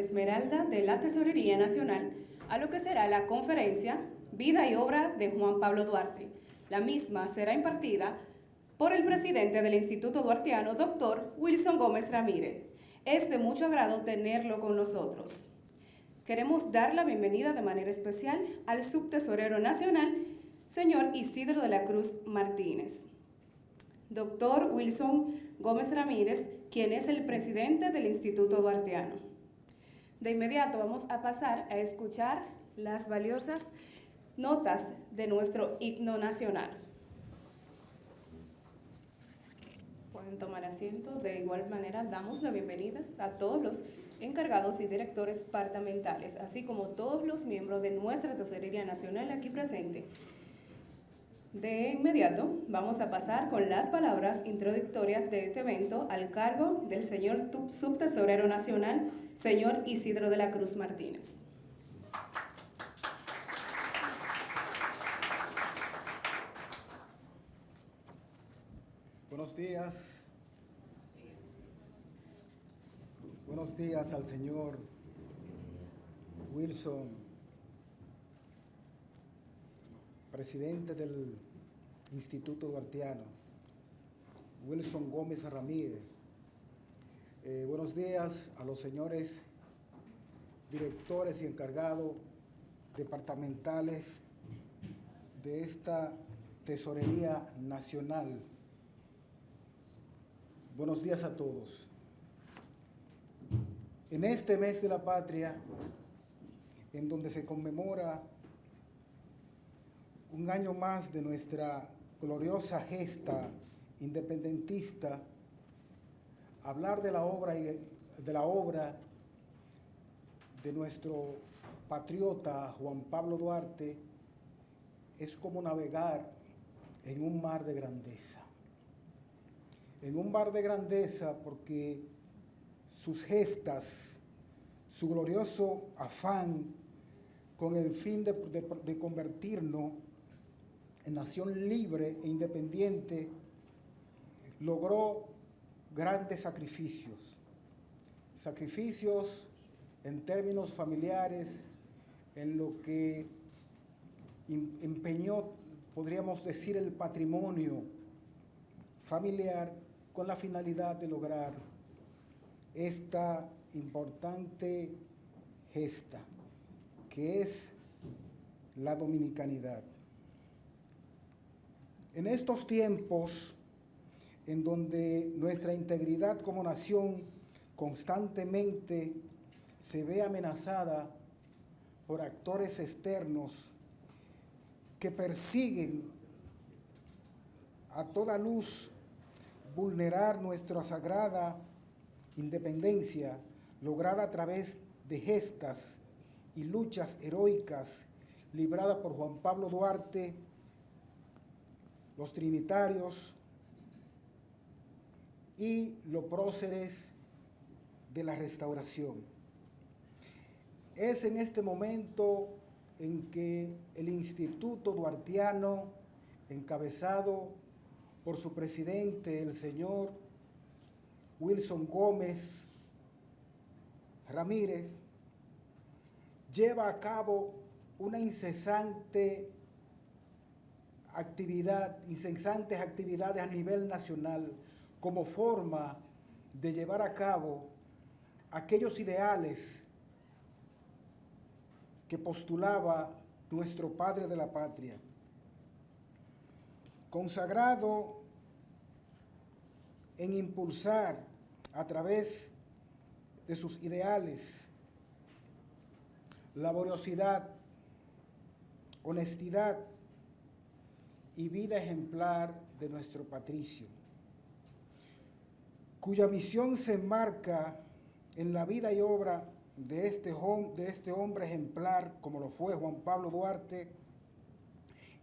Esmeralda de la Tesorería Nacional a lo que será la conferencia Vida y Obra de Juan Pablo Duarte. La misma será impartida por el presidente del Instituto Duartiano, doctor Wilson Gómez Ramírez. Es de mucho agrado tenerlo con nosotros. Queremos dar la bienvenida de manera especial al subtesorero nacional, señor Isidro de la Cruz Martínez. Doctor Wilson Gómez Ramírez, quien es el presidente del Instituto Duartiano. De inmediato vamos a pasar a escuchar las valiosas notas de nuestro himno nacional. Pueden tomar asiento. De igual manera, damos la bienvenida a todos los encargados y directores departamentales, así como todos los miembros de nuestra Tesorería Nacional aquí presente. De inmediato, vamos a pasar con las palabras introductorias de este evento al cargo del señor subtesorero nacional, señor Isidro de la Cruz Martínez. Buenos días. Buenos días al señor Wilson, presidente del Instituto Duartiano, Wilson Gómez Ramírez. Buenos días a los señores directores y encargados departamentales de esta Tesorería Nacional. Buenos días a todos. En este mes de la patria, en donde se conmemora un año más de nuestra gloriosa gesta independentista, hablar de la obra de nuestro patriota Juan Pablo Duarte es como navegar en un mar de grandeza. En un mar de grandeza porque sus gestas, su glorioso afán con el fin de convertirnos en nación libre e independiente, logró grandes sacrificios. Sacrificios en términos familiares, en lo que empeñó, podríamos decir, el patrimonio familiar con la finalidad de lograr esta importante gesta, que es la dominicanidad. En estos tiempos, en donde nuestra integridad como nación constantemente se ve amenazada por actores externos que persiguen a toda luz vulnerar nuestra sagrada independencia, lograda a través de gestas y luchas heroicas libradas por Juan Pablo Duarte, los trinitarios y los próceres de la restauración. Es en este momento en que el Instituto Duartiano, encabezado por su presidente, el señor Wilson Gómez Ramírez, lleva a cabo una incesantes actividades a nivel nacional como forma de llevar a cabo aquellos ideales que postulaba nuestro padre de la patria, consagrado en impulsar a través de sus ideales laboriosidad, honestidad y vida ejemplar de nuestro patricio, cuya misión se enmarca en la vida y obra de este hombre ejemplar, como lo fue Juan Pablo Duarte,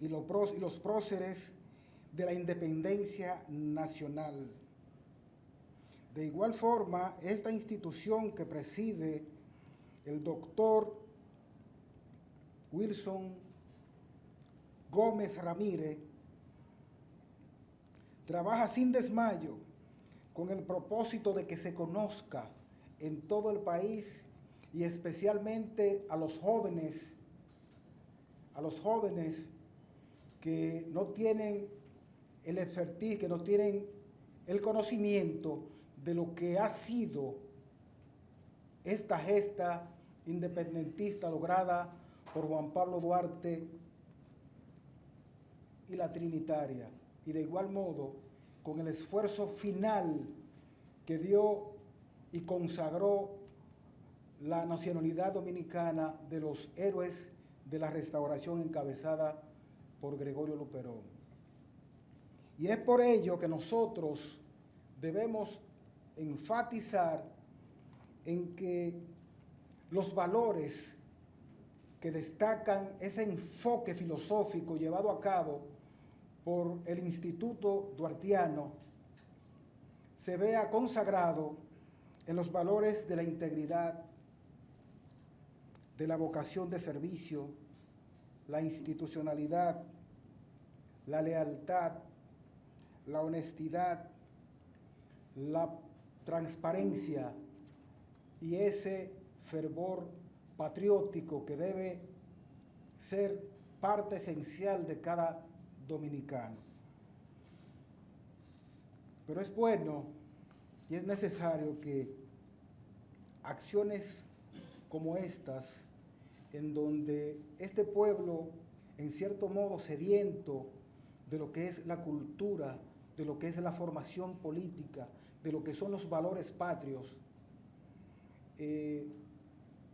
y los próceres de la independencia nacional. De igual forma, esta institución que preside el doctor Wilson Gómez Ramírez trabaja sin desmayo con el propósito de que se conozca en todo el país y especialmente a los jóvenes que no tienen el expertise, que no tienen el conocimiento de lo que ha sido esta gesta independentista lograda por Juan Pablo Duarte y la Trinitaria, y de igual modo con el esfuerzo final que dio y consagró la nacionalidad dominicana de los héroes de la Restauración encabezada por Gregorio Luperón. Y es por ello que nosotros debemos enfatizar en que los valores que destacan ese enfoque filosófico llevado a cabo por el Instituto Duartiano se vea consagrado en los valores de la integridad, de la vocación de servicio, la institucionalidad, la lealtad, la honestidad, la transparencia y ese fervor patriótico que debe ser parte esencial de cada dominicano. Pero es bueno y es necesario que acciones como estas, en donde este pueblo, en cierto modo sediento de lo que es la cultura, de lo que es la formación política, de lo que son los valores patrios,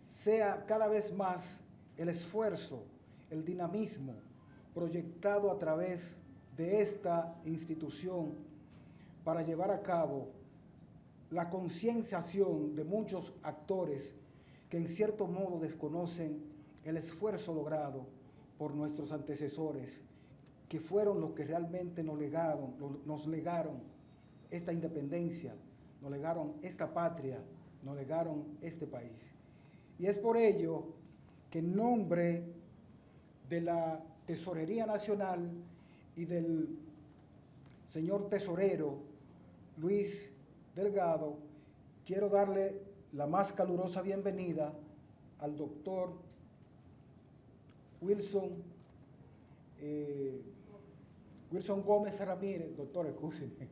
sea cada vez más el esfuerzo, el dinamismo proyectado a través de esta institución para llevar a cabo la concienciación de muchos actores que en cierto modo desconocen el esfuerzo logrado por nuestros antecesores, que fueron los que realmente nos legaron esta independencia, nos legaron esta patria, nos legaron este país. Y es por ello que en nombre de la Tesorería Nacional y del señor tesorero Luis Delgado, quiero darle la más calurosa bienvenida al doctor Wilson Gómez Ramírez, doctor, excúseme,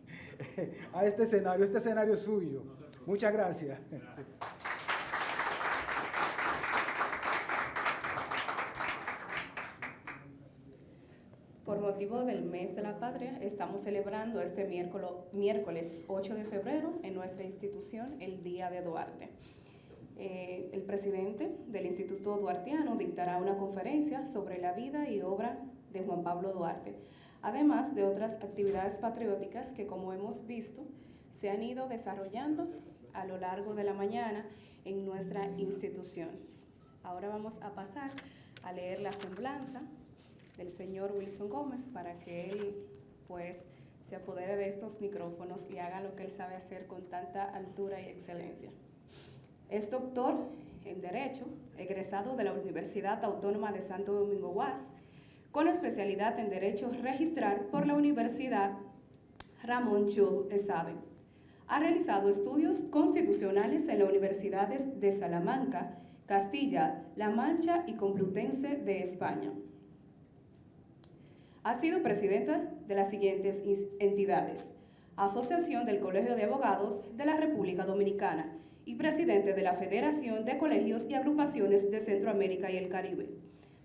a este escenario es suyo. Muchas gracias. Por motivo del mes de la patria, estamos celebrando este miércoles 8 de febrero en nuestra institución el Día de Duarte. El presidente del Instituto Duartiano dictará una conferencia sobre la vida y obra de Juan Pablo Duarte, además de otras actividades patrióticas que, como hemos visto, se han ido desarrollando a lo largo de la mañana en nuestra institución. Ahora vamos a pasar a leer la semblanza del señor Wilson Gómez para que él pues se apodere de estos micrófonos y haga lo que él sabe hacer con tanta altura y excelencia. Es doctor en Derecho, egresado de la Universidad Autónoma de Santo Domingo UAS, con especialidad en Derecho Registral por la Universidad Ramón Llull Esade. Ha realizado estudios constitucionales en las universidades de Salamanca, Castilla-La Mancha y Complutense de España. Ha sido presidenta de las siguientes entidades: Asociación del Colegio de Abogados de la República Dominicana y presidente de la Federación de Colegios y Agrupaciones de Centroamérica y el Caribe.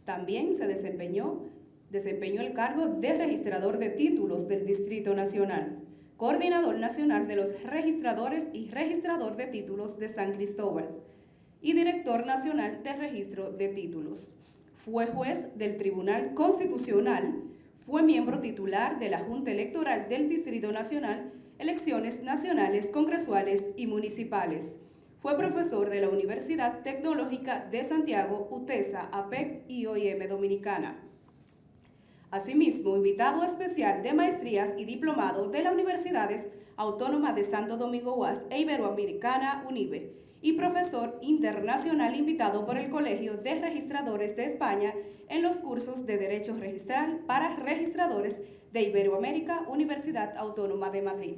También se desempeñó el cargo de registrador de títulos del Distrito Nacional, coordinador nacional de los registradores y registrador de títulos de San Cristóbal y director nacional de registro de títulos. Fue juez del Tribunal Constitucional. Fue miembro titular de la Junta Electoral del Distrito Nacional, elecciones nacionales, congresuales y municipales. Fue profesor de la Universidad Tecnológica de Santiago, UTESA, APEC y OIM Dominicana. Asimismo, invitado especial de maestrías y diplomado de las Universidades Autónomas de Santo Domingo UAS e Iberoamericana, UNIBE, y profesor internacional invitado por el Colegio de Registradores de España en los cursos de Derecho Registral para registradores de Iberoamérica, Universidad Autónoma de Madrid.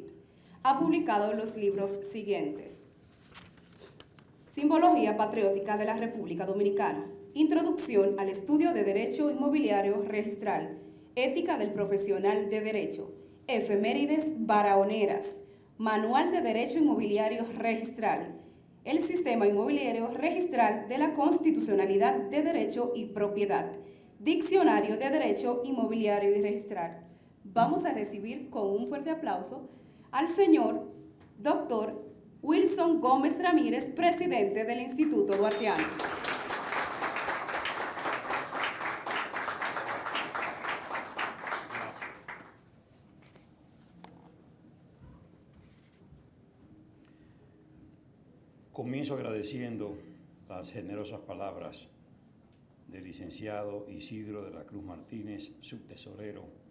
Ha publicado los libros siguientes: Simbología patriótica de la República Dominicana. Introducción al estudio de Derecho Inmobiliario Registral. Ética del Profesional de Derecho. Efemérides barahoneiras. Manual de Derecho Inmobiliario Registral. El Sistema Inmobiliario Registral de la Constitucionalidad de Derecho y Propiedad. Diccionario de Derecho Inmobiliario y Registral. Vamos a recibir con un fuerte aplauso al señor Dr. Wilson Gómez Ramírez, presidente del Instituto Duartiano. Comienzo agradeciendo las generosas palabras del licenciado Isidro de la Cruz Martínez, subtesorero,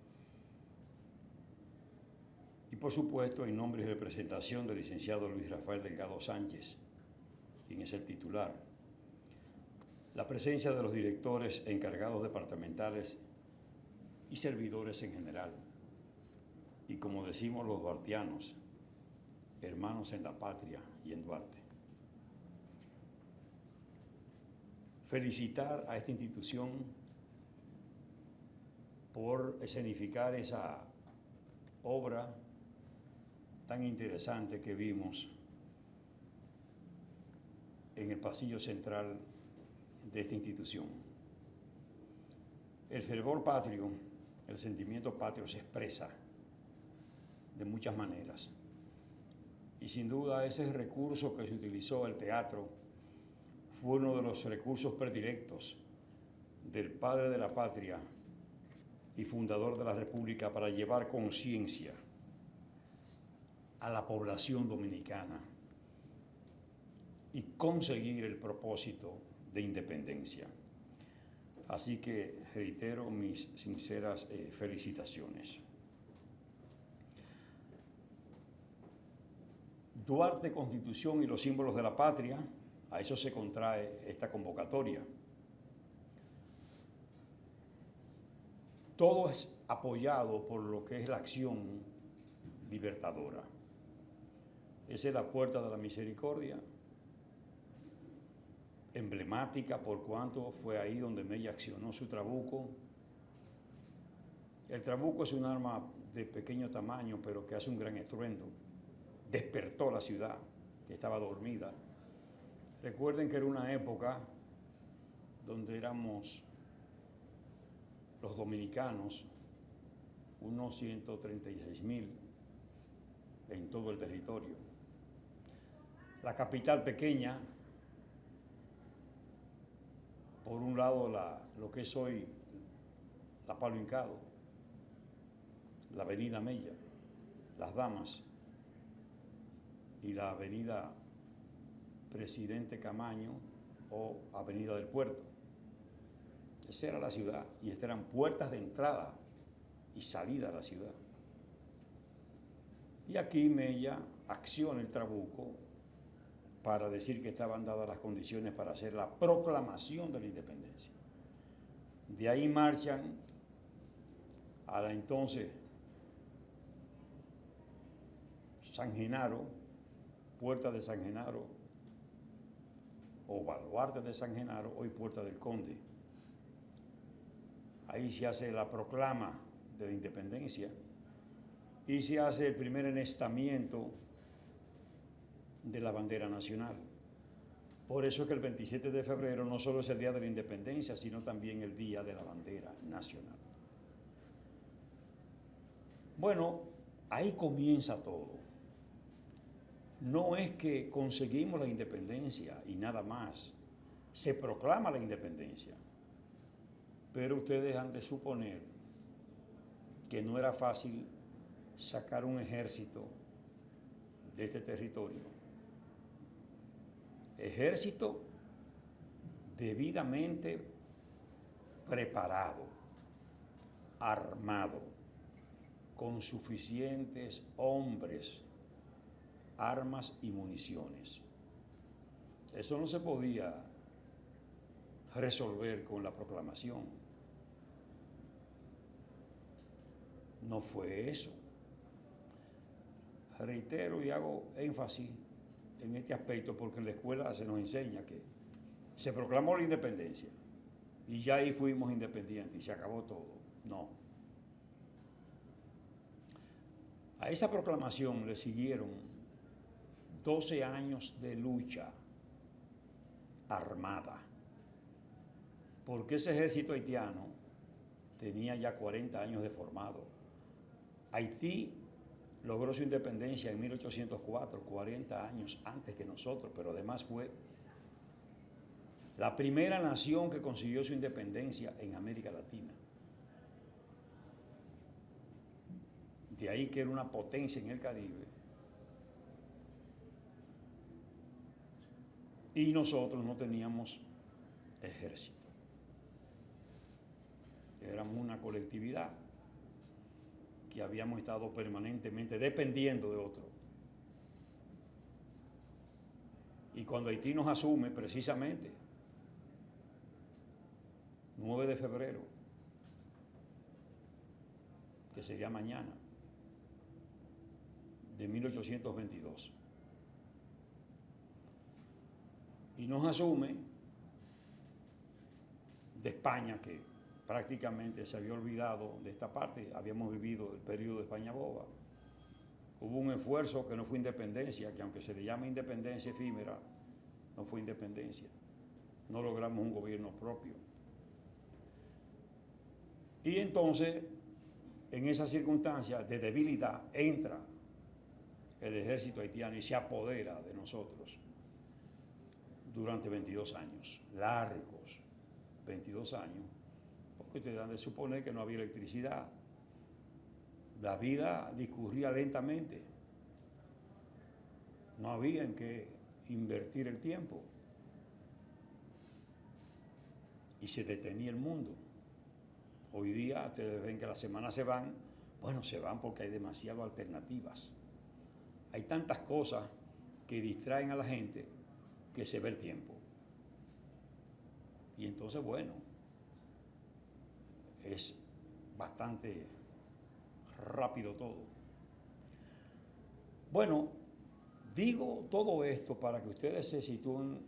y por supuesto en nombre y representación del licenciado Luis Rafael Delgado Sánchez, quien es el titular, la presencia de los directores, encargados departamentales y servidores en general, y como decimos los duartianos, hermanos en la patria y en Duarte. Felicitar a esta institución por escenificar esa obra tan interesante que vimos en el pasillo central de esta institución. El fervor patrio, el sentimiento patrio se expresa de muchas maneras. Y sin duda ese recurso que se utilizó, el teatro, fue uno de los recursos predilectos del padre de la patria y fundador de la República para llevar conciencia a la población dominicana y conseguir el propósito de independencia. Así que reitero mis sinceras felicitaciones. Duarte, Constitución y los símbolos de la patria. A eso se contrae esta convocatoria. Todo es apoyado por lo que es la acción libertadora. Esa es la Puerta de la Misericordia, emblemática por cuanto fue ahí donde Mella accionó su trabuco. El trabuco es un arma de pequeño tamaño, pero que hace un gran estruendo. Despertó la ciudad, que estaba dormida. Recuerden que era una época donde éramos los dominicanos unos 136,000 en todo el territorio. La capital pequeña, por un lado lo que es hoy la Palo Hincado, la avenida Mella, Las Damas y la avenida Presidente Camaño o Avenida del Puerto. Esa era la ciudad y estas eran puertas de entrada y salida a la ciudad. Y aquí Mella acciona el trabuco para decir que estaban dadas las condiciones para hacer la proclamación de la independencia. De ahí marchan a la entonces San Genaro, Puerta de San Genaro, o Baluarte de San Genaro, hoy Puerta del Conde. Ahí se hace la proclama de la independencia y se hace el primer enestamiento de la bandera nacional. Por eso es que el 27 de febrero no solo es el Día de la Independencia, sino también el Día de la Bandera Nacional. Bueno, ahí comienza todo. No es que conseguimos la independencia y nada más. Se proclama la independencia. Pero ustedes han de suponer que no era fácil sacar un ejército de este territorio. Ejército debidamente preparado, armado, con suficientes hombres, armas y municiones. Eso no se podía resolver con la proclamación. No fue eso. Reitero y hago énfasis en este aspecto porque en la escuela se nos enseña que se proclamó la independencia y ya ahí fuimos independientes y se acabó todo. No. A esa proclamación le siguieron 12 años de lucha armada, porque ese ejército haitiano tenía ya 40 años de formado. Haití logró su independencia en 1804, 40 años antes que nosotros, pero además fue la primera nación que consiguió su independencia en América Latina. De ahí que era una potencia en el Caribe. Y nosotros no teníamos ejército. Éramos una colectividad que habíamos estado permanentemente dependiendo de otro. Y cuando Haití nos asume, precisamente, 9 de febrero, que sería mañana, de 1822, y nos asume de España, que prácticamente se había olvidado de esta parte, habíamos vivido el periodo de España boba. Hubo un esfuerzo que no fue independencia, que aunque se le llama independencia efímera, no fue independencia. No logramos un gobierno propio. Y entonces, en esa circunstancia de debilidad, entra el ejército haitiano y se apodera de nosotros durante 22 años, largos 22 años, porque ustedes han de suponer que no había electricidad. La vida discurría lentamente. No había en qué invertir el tiempo. Y se detenía el mundo. Hoy día ustedes ven que las semanas se van. Bueno, se van porque hay demasiadas alternativas. Hay tantas cosas que distraen a la gente que se ve el tiempo. Y entonces, bueno, es bastante rápido todo. Bueno, digo todo esto para que ustedes se sitúen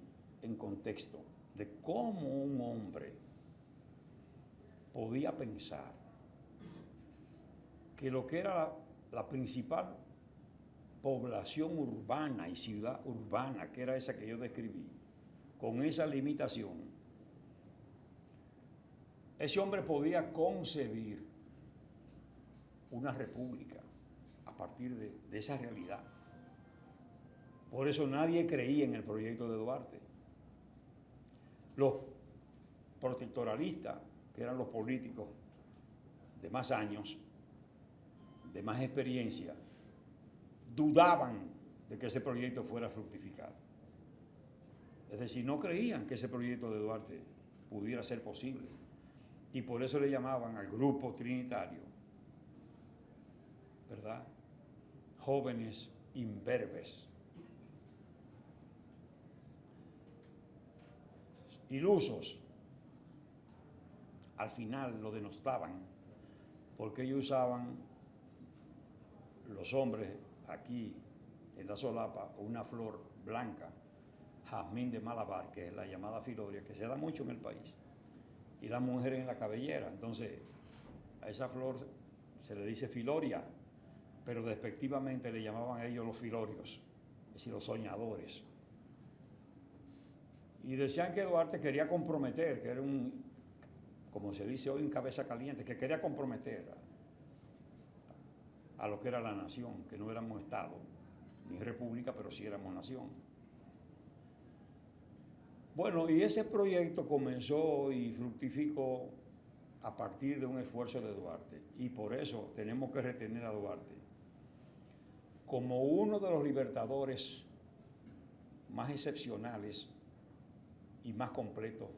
en contexto de cómo un hombre podía pensar que lo que era la principal población urbana y ciudad urbana, que era esa que yo describí, con esa limitación, ese hombre podía concebir una república a partir de esa realidad. Por eso nadie creía en el proyecto de Duarte. Los protectoralistas, que eran los políticos de más años, de más experiencia, dudaban de que ese proyecto fuera a fructificar. Es decir, no creían que ese proyecto de Duarte pudiera ser posible. Y por eso le llamaban al grupo trinitario, ¿verdad?, jóvenes imberbes, ilusos. Al final lo denostaban porque ellos usaban, los hombres aquí en la solapa, una flor blanca, jazmín de Malabar, que es la llamada filoria, que se da mucho en el país, y las mujeres en la cabellera. Entonces a esa flor se le dice filoria, pero despectivamente le llamaban a ellos los filorios, es decir, los soñadores. Y decían que Duarte quería comprometer, que era un, como se dice hoy, un cabeza caliente, que quería comprometer a lo que era la nación, que no éramos Estado, ni república, pero sí éramos nación. Bueno, y ese proyecto comenzó y fructificó a partir de un esfuerzo de Duarte, y por eso tenemos que retener a Duarte como uno de los libertadores más excepcionales y más completos,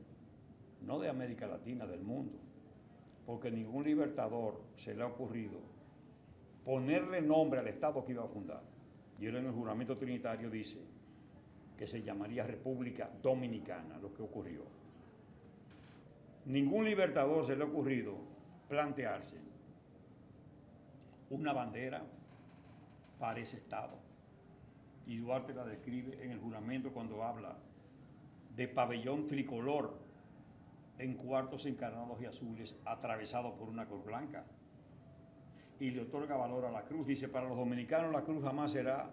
no de América Latina, del mundo, porque ningún libertador se le ha ocurrido ponerle nombre al Estado que iba a fundar. Y él en el juramento trinitario dice que se llamaría República Dominicana, lo que ocurrió. Ningún libertador se le ha ocurrido plantearse una bandera para ese Estado. Y Duarte la describe en el juramento cuando habla de pabellón tricolor en cuartos encarnados y azules atravesados por una cruz blanca. Y le otorga valor a la cruz. Dice, para los dominicanos la cruz jamás será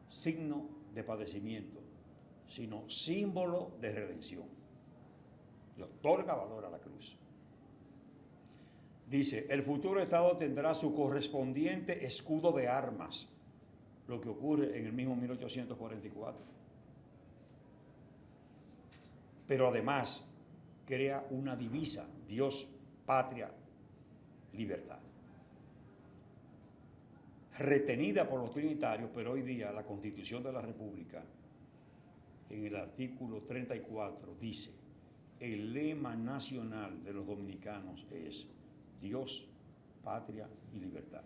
signo de padecimiento, sino símbolo de redención. Le otorga valor a la cruz. Dice, el futuro Estado tendrá su correspondiente escudo de armas, lo que ocurre en el mismo 1844. Pero además crea una divisa, Dios, patria, libertad. Retenida por los trinitarios, pero hoy día la Constitución de la República, en el artículo 34, dice, el lema nacional de los dominicanos es Dios, patria y libertad.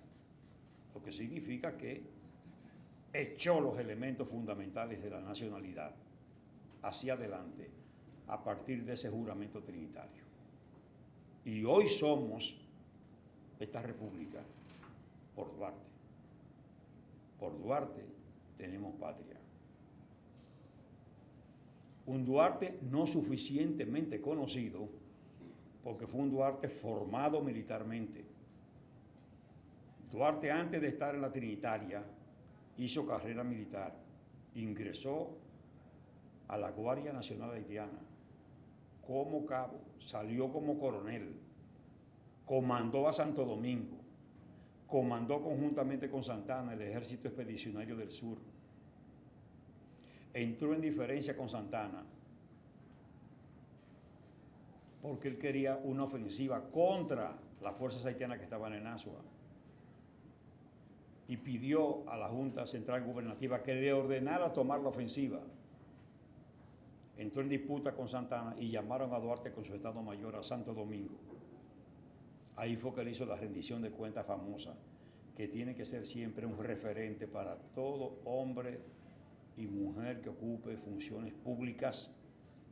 Lo que significa que echó los elementos fundamentales de la nacionalidad hacia adelante a partir de ese juramento trinitario. Y hoy somos esta república por Duarte. Por Duarte tenemos patria. Un Duarte no suficientemente conocido porque fue un Duarte formado militarmente. Duarte, antes de estar en la Trinitaria, hizo carrera militar, ingresó a la Guardia Nacional Haitiana como cabo, salió como coronel, comandó a Santo Domingo, comandó conjuntamente con Santana el Ejército Expedicionario del Sur, entró en diferencia con Santana porque él quería una ofensiva contra las fuerzas haitianas que estaban en Azua y pidió a la Junta Central Gubernativa que le ordenara tomar la ofensiva. Entró en disputa con Santana y llamaron a Duarte con su Estado Mayor a Santo Domingo. Ahí fue que él hizo la rendición de cuentas famosa, que tiene que ser siempre un referente para todo hombre y mujer que ocupe funciones públicas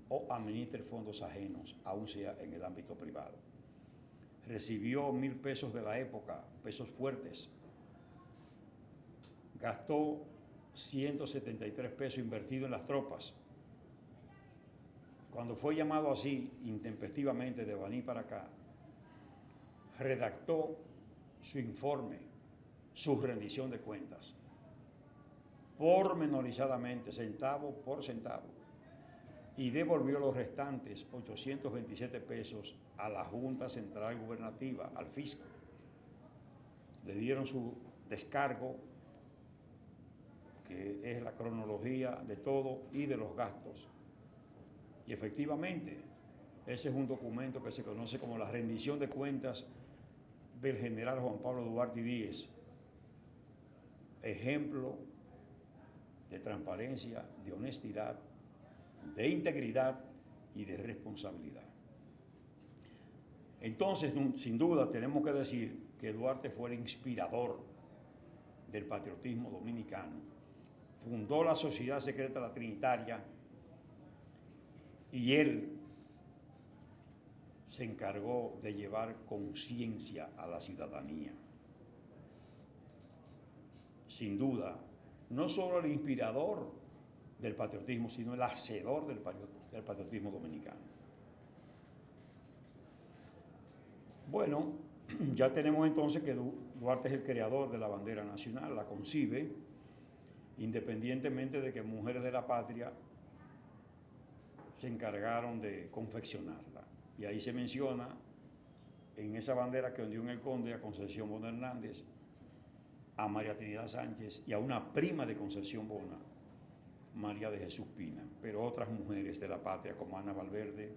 o administre fondos ajenos, aun sea en el ámbito privado. Recibió 1,000 pesos de la época, pesos fuertes. Gastó 173 pesos invertidos en las tropas. Cuando fue llamado así, intempestivamente, de Baní para acá, redactó su informe, su rendición de cuentas, pormenorizadamente, centavo por centavo, y devolvió los restantes 827 pesos a la Junta Central Gubernativa, al fisco. Le dieron su descargo, que es la cronología de todo y de los gastos. Y efectivamente, ese es un documento que se conoce como la rendición de cuentas del general Juan Pablo Duarte Díez, ejemplo de transparencia, de honestidad, de integridad y de responsabilidad. Entonces, sin duda, tenemos que decir que Duarte fue el inspirador del patriotismo dominicano. Fundó la Sociedad Secreta La Trinitaria y él se encargó de llevar conciencia a la ciudadanía. Sin duda, no solo el inspirador del patriotismo, sino el hacedor del patriotismo dominicano. Bueno, ya tenemos entonces que Duarte es el creador de la bandera nacional, la concibe, independientemente de que Mujeres de la Patria se encargaron de confeccionarla. Y ahí se menciona en esa bandera que ondeó en el Conde a Concepción Bona Hernández, a María Trinidad Sánchez y a una prima de Concepción Bona, María de Jesús Pina, pero otras mujeres de la patria como Ana Valverde,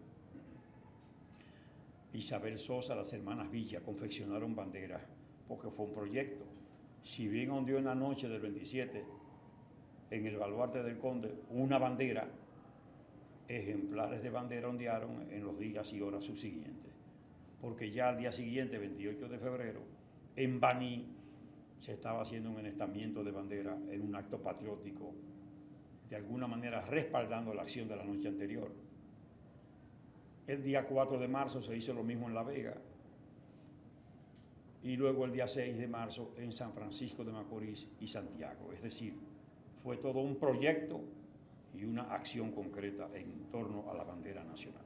Isabel Sosa, las hermanas Villa, confeccionaron banderas porque fue un proyecto. Si bien ondeó en la noche del 27 en el baluarte del Conde una bandera, ejemplares de bandera ondearon en los días y horas subsiguientes, porque ya al día siguiente, 28 de febrero, en Baní se estaba haciendo un enestamiento de bandera en un acto patriótico, de alguna manera respaldando la acción de la noche anterior. El día 4 de marzo se hizo lo mismo en La Vega, y luego el día 6 de marzo en San Francisco de Macorís y Santiago. Es decir, fue todo un proyecto y una acción concreta en torno a la bandera nacional.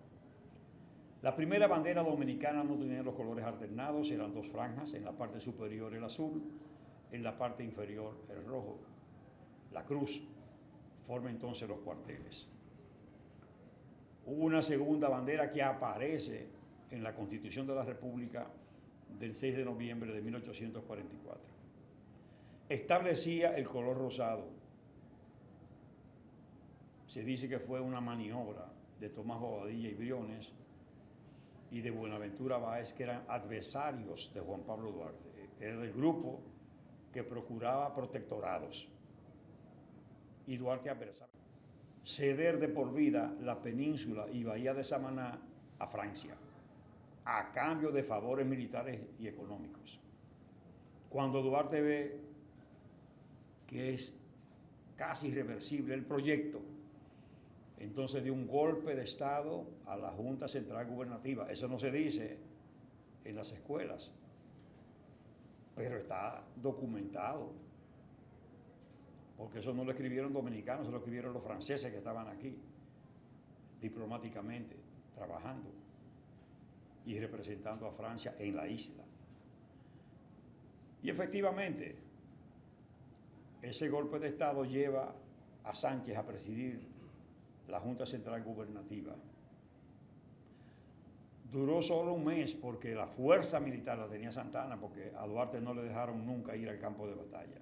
La primera bandera dominicana no tenía los colores alternados, eran dos franjas, en la parte superior el azul, en la parte inferior el rojo. La cruz forma entonces los cuarteles. Hubo una segunda bandera que aparece en la Constitución de la República del 6 de noviembre de 1844. Establecía el color rosado. Se dice que fue una maniobra de Tomás Bobadilla y Briones y de Buenaventura Báez, que eran adversarios de Juan Pablo Duarte. Era del grupo que procuraba protectorados. Y Duarte adversaba. Ceder de por vida la península y Bahía de Samaná a Francia, a cambio de favores militares y económicos. Cuando Duarte ve que es casi irreversible el proyecto, entonces dio un golpe de Estado a la Junta Central Gubernativa. Eso no se dice en las escuelas, pero está documentado, porque eso no lo escribieron dominicanos, eso lo escribieron los franceses que estaban aquí, diplomáticamente, trabajando y representando a Francia en la isla. Y efectivamente, ese golpe de Estado lleva a Sánchez a presidir la Junta Central Gubernativa. Duró solo un mes porque la fuerza militar la tenía Santana, porque a Duarte no le dejaron nunca ir al campo de batalla.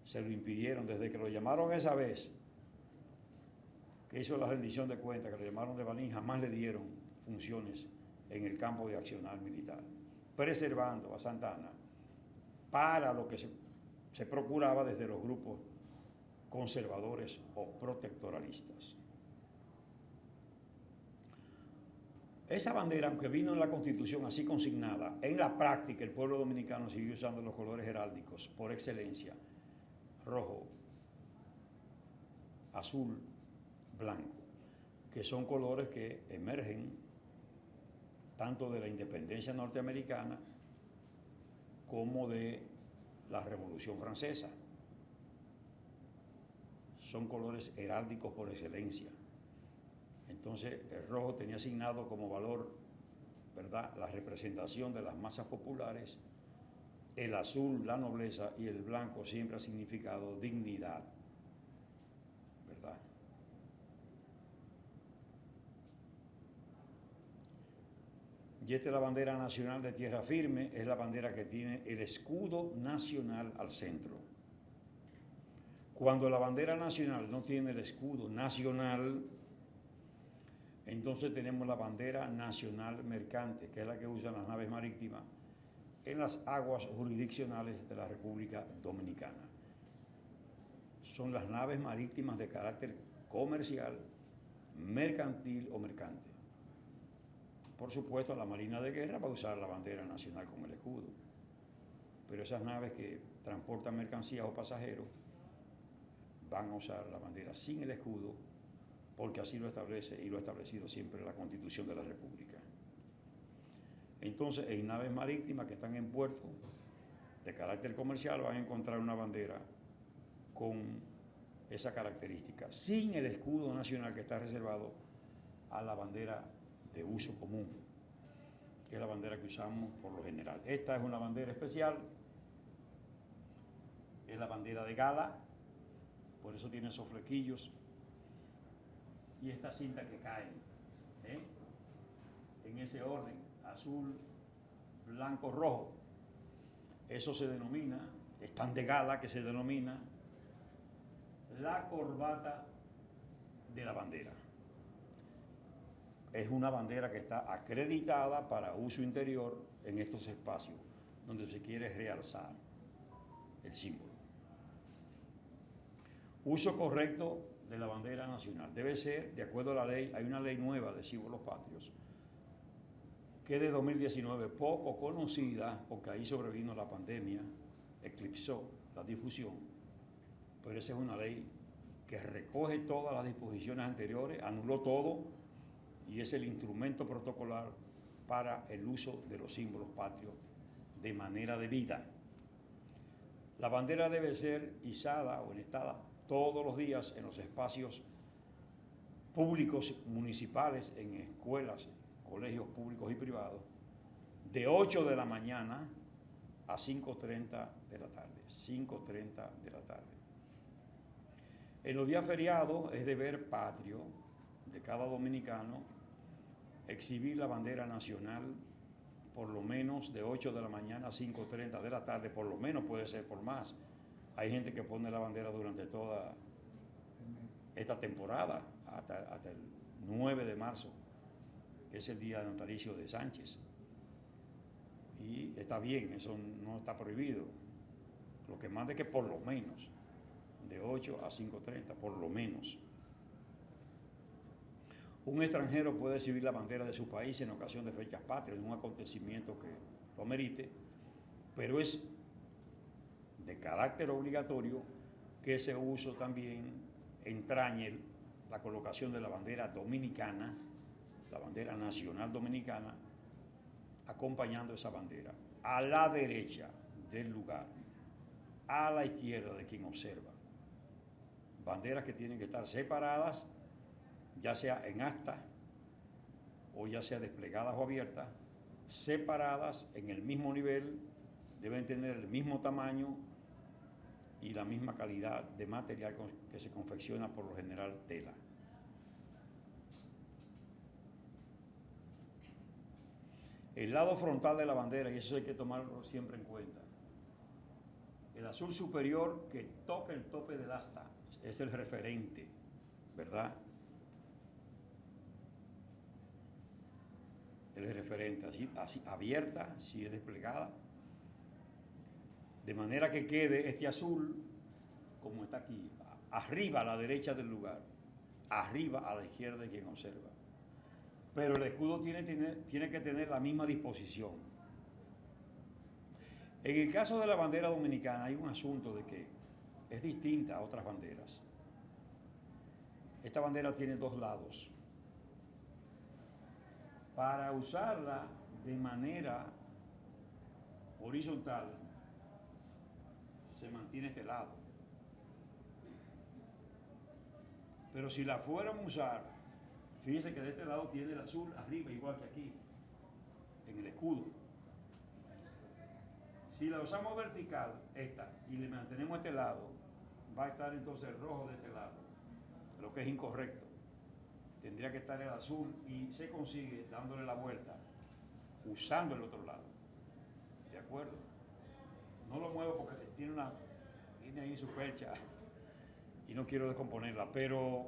Se lo impidieron desde que lo llamaron esa vez, que hizo la rendición de cuentas, que lo llamaron de Baní, jamás le dieron funciones en el campo de accionar militar, preservando a Santana para lo que se procuraba desde los grupos conservadores o protectoralistas. Esa bandera, aunque vino en la Constitución así consignada, en la práctica el pueblo dominicano siguió usando los colores heráldicos por excelencia: rojo, azul, blanco, que son colores que emergen tanto de la independencia norteamericana como de la Revolución Francesa. Son colores heráldicos por excelencia. Entonces, el rojo tenía asignado como valor, ¿verdad?, la representación de las masas populares, el azul, la nobleza, y el blanco siempre ha significado dignidad, ¿verdad? Y esta es la bandera nacional de tierra firme, es la bandera que tiene el escudo nacional al centro. Cuando la bandera nacional no tiene el escudo nacional, entonces tenemos la bandera nacional mercante, que es la que usan las naves marítimas en las aguas jurisdiccionales de la República Dominicana. Son las naves marítimas de carácter comercial, mercantil o mercante. Por supuesto, la Marina de Guerra va a usar la bandera nacional con el escudo, pero esas naves que transportan mercancías o pasajeros van a usar la bandera sin el escudo, porque así lo establece y lo ha establecido siempre la Constitución de la República. Entonces, en naves marítimas que están en puerto de carácter comercial van a encontrar una bandera con esa característica, sin el escudo nacional que está reservado a la bandera de uso común, que es la bandera que usamos por lo general. Esta es una bandera especial, es la bandera de gala, por eso tiene esos flequillos y esta cinta que caen, en ese orden, azul, blanco, rojo. Eso se denomina, es tan de gala que se denomina la corbata de la bandera. Es una bandera que está acreditada para uso interior en estos espacios donde se quiere realzar el símbolo. Uso correcto de la bandera nacional debe ser, de acuerdo a la ley, hay una ley nueva de símbolos patrios, que es de 2019, poco conocida, porque ahí sobrevino la pandemia, eclipsó la difusión, pero esa es una ley que recoge todas las disposiciones anteriores, anuló todo, y es el instrumento protocolar para el uso de los símbolos patrios de manera debida. La bandera debe ser izada o enestada todos los días en los espacios públicos municipales, en escuelas, colegios públicos y privados, de 8 de la mañana a 5:30 de la tarde. 5:30 de la tarde. En los días feriados es deber patrio de cada dominicano exhibir la bandera nacional por lo menos de 8 de la mañana a 5:30 de la tarde, por lo menos, puede ser por más. Hay gente que pone la bandera durante toda esta temporada, hasta el 9 de marzo, que es el día natalicio de Sánchez. Y está bien, eso no está prohibido. Lo que manda es que por lo menos, de 8 a 5:30, por lo menos. Un extranjero puede exhibir la bandera de su país en ocasión de fechas patrias, en un acontecimiento que lo amerite, pero es de carácter obligatorio que ese uso también entrañe la colocación de la bandera dominicana, la bandera nacional dominicana, acompañando esa bandera a la derecha del lugar, a la izquierda de quien observa. Banderas que tienen que estar separadas, ya sea en asta o ya sea desplegadas o abiertas, separadas en el mismo nivel, deben tener el mismo tamaño y la misma calidad de material que se confecciona por lo general tela. El lado frontal de la bandera, y eso hay que tomarlo siempre en cuenta, el azul superior que toca el tope del asta es el referente, ¿verdad? El referente, así abierta, así es desplegada, de manera que quede este azul como está aquí, arriba a la derecha del lugar, arriba a la izquierda de quien observa. Pero el escudo tiene que tener la misma disposición. En el caso de la bandera dominicana hay un asunto de que es distinta a otras banderas. Esta bandera tiene dos lados. Para usarla de manera horizontal, se mantiene este lado. Pero si la fuéramos a usar, fíjense que de este lado tiene el azul arriba, igual que aquí, en el escudo. Si la usamos vertical, esta, y le mantenemos este lado, va a estar entonces el rojo de este lado, lo que es incorrecto. Tendría que estar el azul y se consigue dándole la vuelta, usando el otro lado. ¿De acuerdo? No lo muevo porque tiene ahí su percha y no quiero descomponerla, pero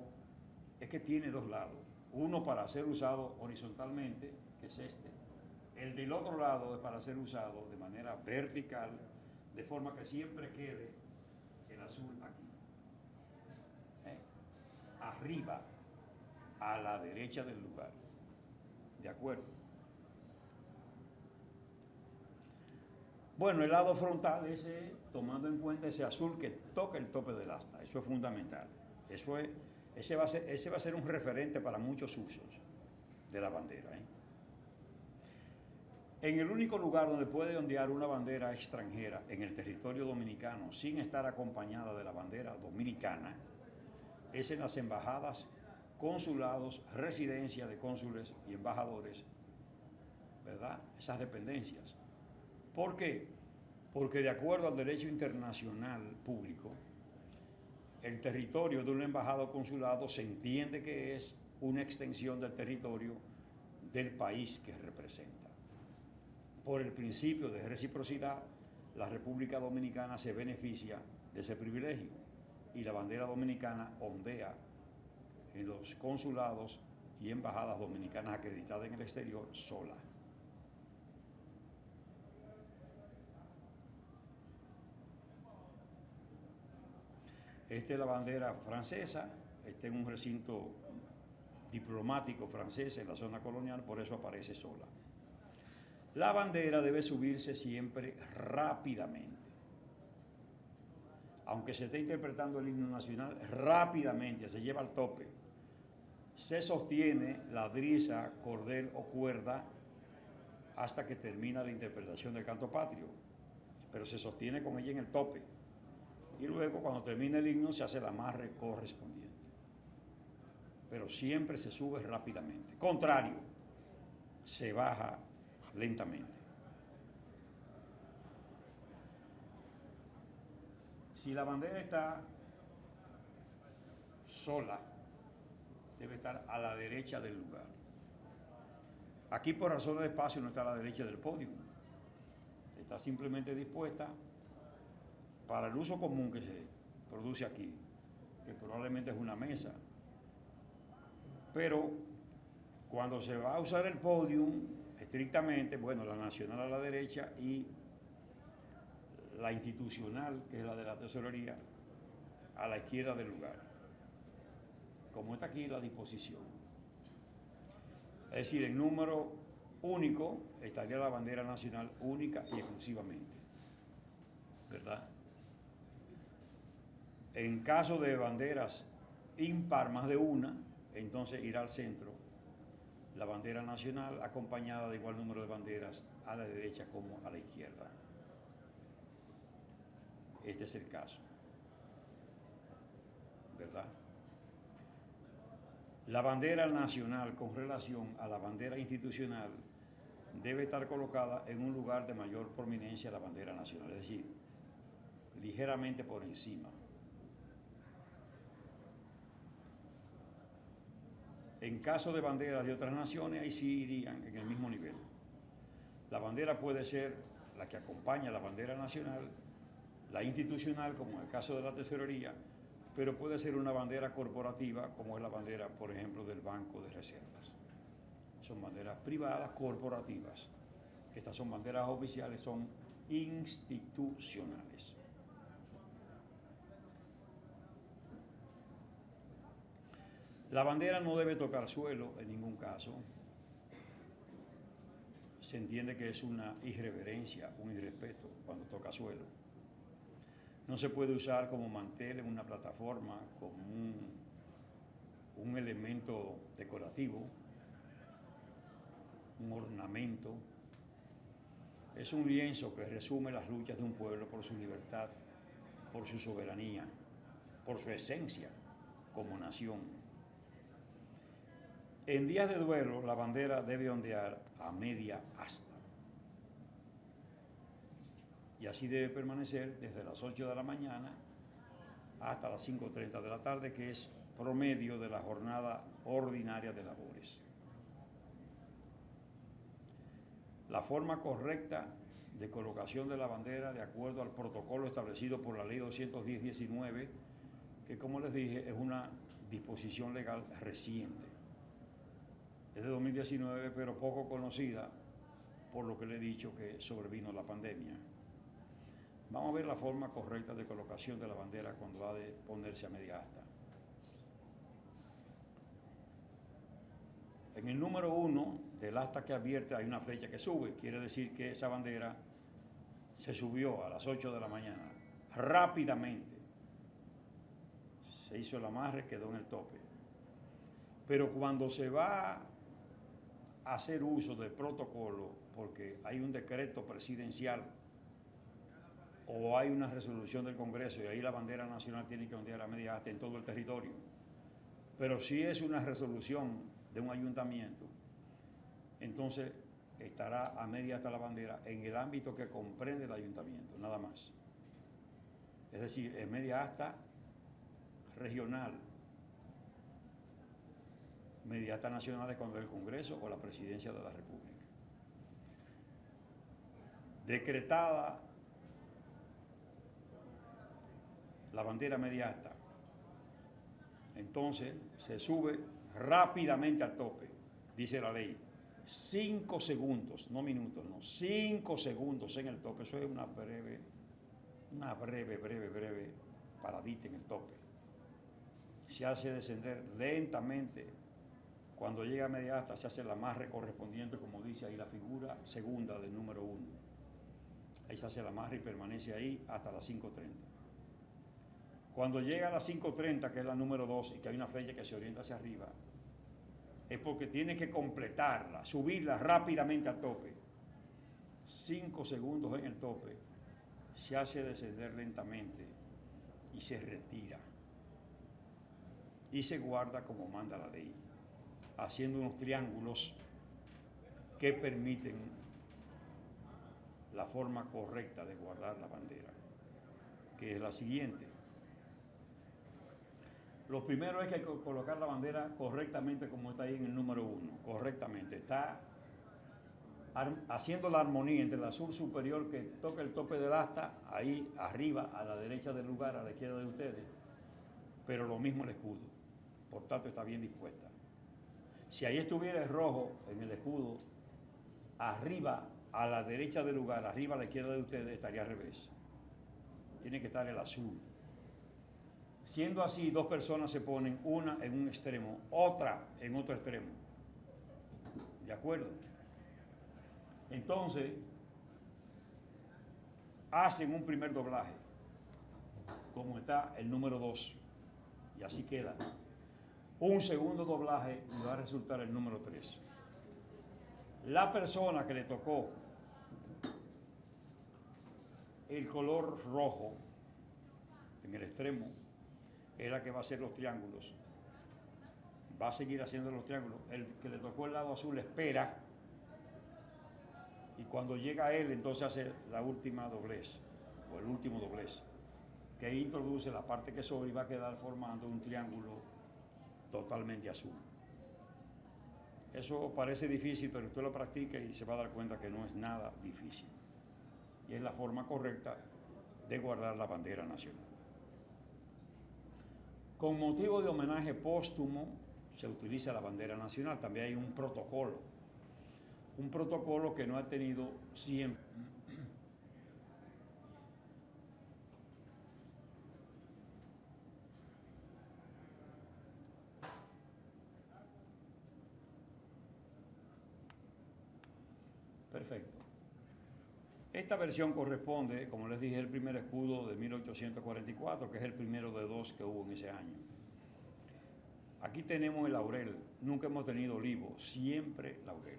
es que tiene dos lados. Uno para ser usado horizontalmente, que es este. El del otro lado es para ser usado de manera vertical, de forma que siempre quede el azul aquí. Arriba, a la derecha del lugar. ¿De acuerdo? Bueno, el lado frontal, tomando en cuenta ese azul que toca el tope del asta, eso es fundamental. Ese va a ser un referente para muchos usos de la bandera. En el único lugar donde puede ondear una bandera extranjera en el territorio dominicano sin estar acompañada de la bandera dominicana es en las embajadas, consulados, residencias de cónsules y embajadores, ¿verdad? Esas dependencias. ¿Por qué? Porque de acuerdo al derecho internacional público, el territorio de una embajada o consulado se entiende que es una extensión del territorio del país que representa. Por el principio de reciprocidad, la República Dominicana se beneficia de ese privilegio y la bandera dominicana ondea en los consulados y embajadas dominicanas acreditadas en el exterior sola. Esta es la bandera francesa, está en un recinto diplomático francés en la zona colonial, por eso aparece sola. La bandera debe subirse siempre rápidamente. Aunque se esté interpretando el himno nacional, rápidamente, se lleva al tope. Se sostiene la brisa, cordel o cuerda hasta que termina la interpretación del canto patrio, pero se sostiene con ella en el tope. y luego cuando termina el himno se hace el amarre correspondiente. Pero siempre se sube rápidamente. Contrario, se baja lentamente. Si la bandera está sola, debe estar a la derecha del lugar. Aquí por razones de espacio no está a la derecha del podio. Está simplemente dispuesta para el uso común que se produce aquí, que probablemente es una mesa. Pero cuando se va a usar el podium, estrictamente, bueno, la nacional a la derecha y la institucional, que es la de la tesorería, a la izquierda del lugar. Como está aquí la disposición. Es decir, en número único estaría la bandera nacional única y exclusivamente. ¿Verdad? En caso de banderas impar, más de una, entonces irá al centro la bandera nacional acompañada de igual número de banderas a la derecha como a la izquierda. Este es el caso. ¿Verdad? La bandera nacional con relación a la bandera institucional debe estar colocada en un lugar de mayor prominencia a la bandera nacional, es decir, ligeramente por encima. En caso de banderas de otras naciones, ahí sí irían en el mismo nivel. La bandera puede ser la que acompaña a la bandera nacional, la institucional, como en el caso de la tesorería, pero puede ser una bandera corporativa, como es la bandera, por ejemplo, del Banco de Reservas. Son banderas privadas corporativas. Estas son banderas oficiales, son institucionales. La bandera no debe tocar suelo en ningún caso. Se entiende que es una irreverencia, un irrespeto cuando toca suelo. No se puede usar como mantel en una plataforma, como un elemento decorativo, un ornamento. Es un lienzo que resume las luchas de un pueblo por su libertad, por su soberanía, por su esencia como nación. En días de duelo, la bandera debe ondear a media asta. Y así debe permanecer desde las 8 de la mañana hasta las 5:30 de la tarde, que es promedio de la jornada ordinaria de labores. La forma correcta de colocación de la bandera, de acuerdo al protocolo establecido por la Ley 210/19, que como les dije es una disposición legal reciente. Es de 2019, pero poco conocida por lo que le he dicho que sobrevino la pandemia. Vamos a ver la forma correcta de colocación de la bandera cuando ha de ponerse a media asta. En el número 1 del asta que advierte hay una flecha que sube. Quiere decir que esa bandera se subió a las 8 de la mañana. Rápidamente. Se hizo el amarre, quedó en el tope. Pero cuando se va a hacer uso del protocolo, porque hay un decreto presidencial o hay una resolución del Congreso y ahí la bandera nacional tiene que ondear a media asta en todo el territorio. Pero si es una resolución de un ayuntamiento, entonces estará a media asta la bandera en el ámbito que comprende el ayuntamiento, nada más. Es decir, en media asta regional, media asta nacional es cuando el Congreso o la Presidencia de la República. Decretada la bandera media asta, entonces se sube rápidamente al tope, dice la ley. 5 segundos, no minutos, no, 5 segundos en el tope. Eso es una breve paradita en el tope. Se hace descender lentamente. Cuando llega a media asta se hace el amarre correspondiente, como dice ahí la figura segunda del número 1. Ahí se hace el amarre y permanece ahí hasta las 5:30. Cuando llega a las 5:30, que es la número 2, y que hay una flecha que se orienta hacia arriba, es porque tiene que completarla, subirla rápidamente al tope. 5 segundos en el tope, se hace descender lentamente y se retira. Y se guarda como manda la ley, haciendo unos triángulos que permiten la forma correcta de guardar la bandera, que es la siguiente. Lo primero es que hay que colocar la bandera correctamente, como está ahí en el número 1, correctamente. Está haciendo la armonía entre el azul superior que toca el tope del asta, ahí arriba, a la derecha del lugar, a la izquierda de ustedes, pero lo mismo el escudo, por tanto está bien dispuesta. Si ahí estuviera el rojo en el escudo, arriba, a la derecha del lugar, arriba a la izquierda de ustedes, estaría al revés. Tiene que estar el azul. Siendo así, dos personas se ponen, una en un extremo, otra en otro extremo. ¿De acuerdo? Entonces, hacen un primer doblaje, como está el número 2, y así queda. Un segundo doblaje y va a resultar el número 3. La persona que le tocó el color rojo en el extremo es la que va a hacer los triángulos. Va a seguir haciendo los triángulos. El que le tocó el lado azul espera y cuando llega a él entonces hace la última doblez o el último doblez, que introduce la parte que sobra y va a quedar formando un triángulo totalmente azul. Eso parece difícil, pero usted lo practica y se va a dar cuenta que no es nada difícil. Y es la forma correcta de guardar la bandera nacional. Con motivo de homenaje póstumo se utiliza la bandera nacional. También hay un protocolo que no ha tenido siempre. Perfecto. Esta versión corresponde, como les dije, al primer escudo de 1844, que es el primero de 2 que hubo en ese año. Aquí tenemos el laurel, nunca hemos tenido olivo, siempre laurel.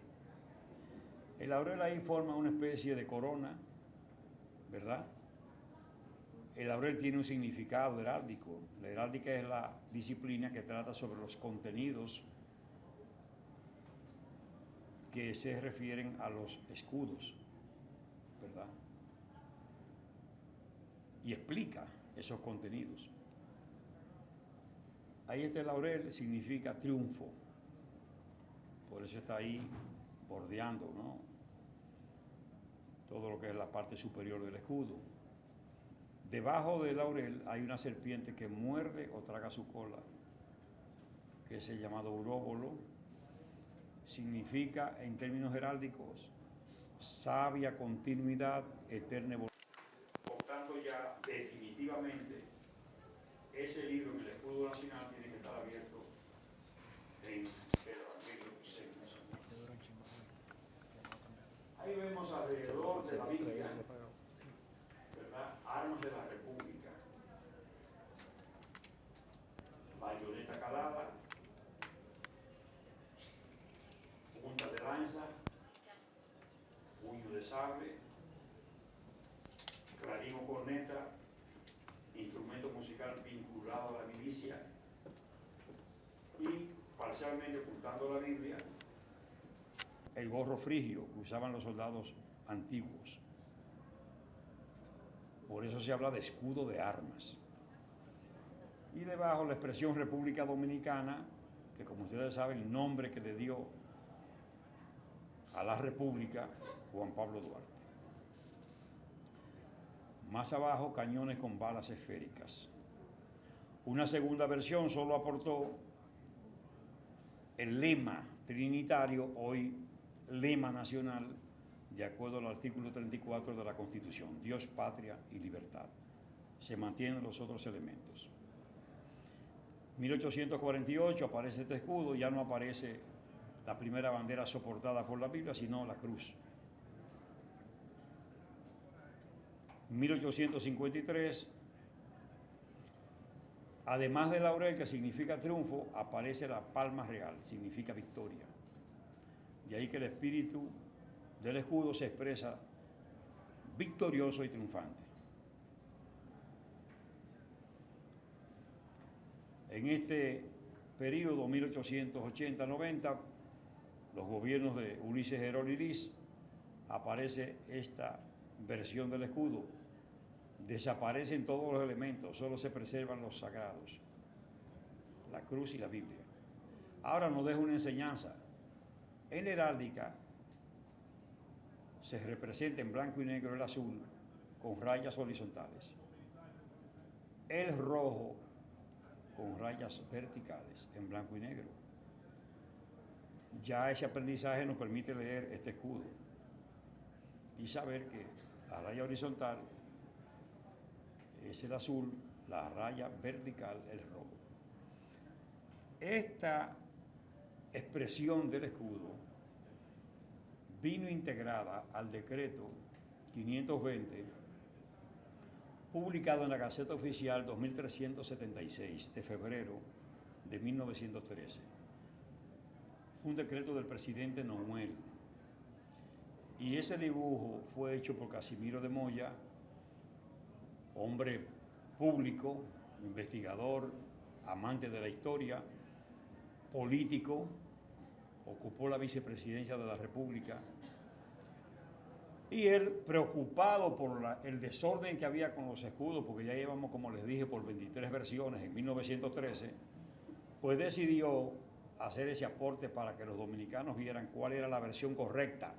El laurel ahí forma una especie de corona, ¿verdad? El laurel tiene un significado heráldico. La heráldica es la disciplina que trata sobre los contenidos que se refieren a los escudos, ¿verdad? Y explica esos contenidos. Ahí este laurel significa triunfo, por eso está ahí bordeando, ¿no?, todo lo que es la parte superior del escudo. Debajo del laurel hay una serpiente que muerde o traga su cola, que es el llamado uróbolo. Significa, en términos heráldicos, sabia continuidad, eterna evolución. Por tanto, ya definitivamente ese libro en el escudo nacional tiene que estar abierto en el Evangelio según San Marcos. Ahí vemos alrededor de la Biblia, ¿verdad?, armas de la República. Bayoneta calada, punta de lanza, puño de sable, clarín o corneta, instrumento musical vinculado a la milicia y, parcialmente ocultando la Biblia, el gorro frigio que usaban los soldados antiguos. Por eso se habla de escudo de armas. Y debajo la expresión República Dominicana, que como ustedes saben, nombre que le dio a la República Juan Pablo Duarte. Más abajo, cañones con balas esféricas. Una segunda versión solo aportó el lema trinitario, hoy lema nacional, de acuerdo al artículo 34 de la Constitución, Dios, patria y libertad. Se mantienen los otros elementos. 1848 aparece este escudo, ya no aparece la primera bandera soportada por la Biblia, sino la cruz. 1853, además del laurel, que significa triunfo, aparece la palma real, significa victoria. De ahí que el espíritu del escudo se expresa victorioso y triunfante. En este periodo 1880-90, los gobiernos de Ulises Gerol Liz, aparece esta versión del escudo. Desaparecen todos los elementos, solo se preservan los sagrados, la cruz y la Biblia. Ahora nos deja una enseñanza. En la heráldica se representa en blanco y negro el azul con rayas horizontales, el rojo con rayas verticales en blanco y negro. Ya ese aprendizaje nos permite leer este escudo y saber que la raya horizontal es el azul, la raya vertical el rojo. Esta expresión del escudo vino integrada al decreto 520, publicado en la Gaceta Oficial 2376 de febrero de 1913. Fue un decreto del presidente Nomuel. Y ese dibujo fue hecho por Casimiro de Moya, hombre público, investigador, amante de la historia, político, ocupó la vicepresidencia de la República. Y él, preocupado por el desorden que había con los escudos, porque ya llevamos, como les dije, por 23 versiones en 1913, pues decidió hacer ese aporte para que los dominicanos vieran cuál era la versión correcta.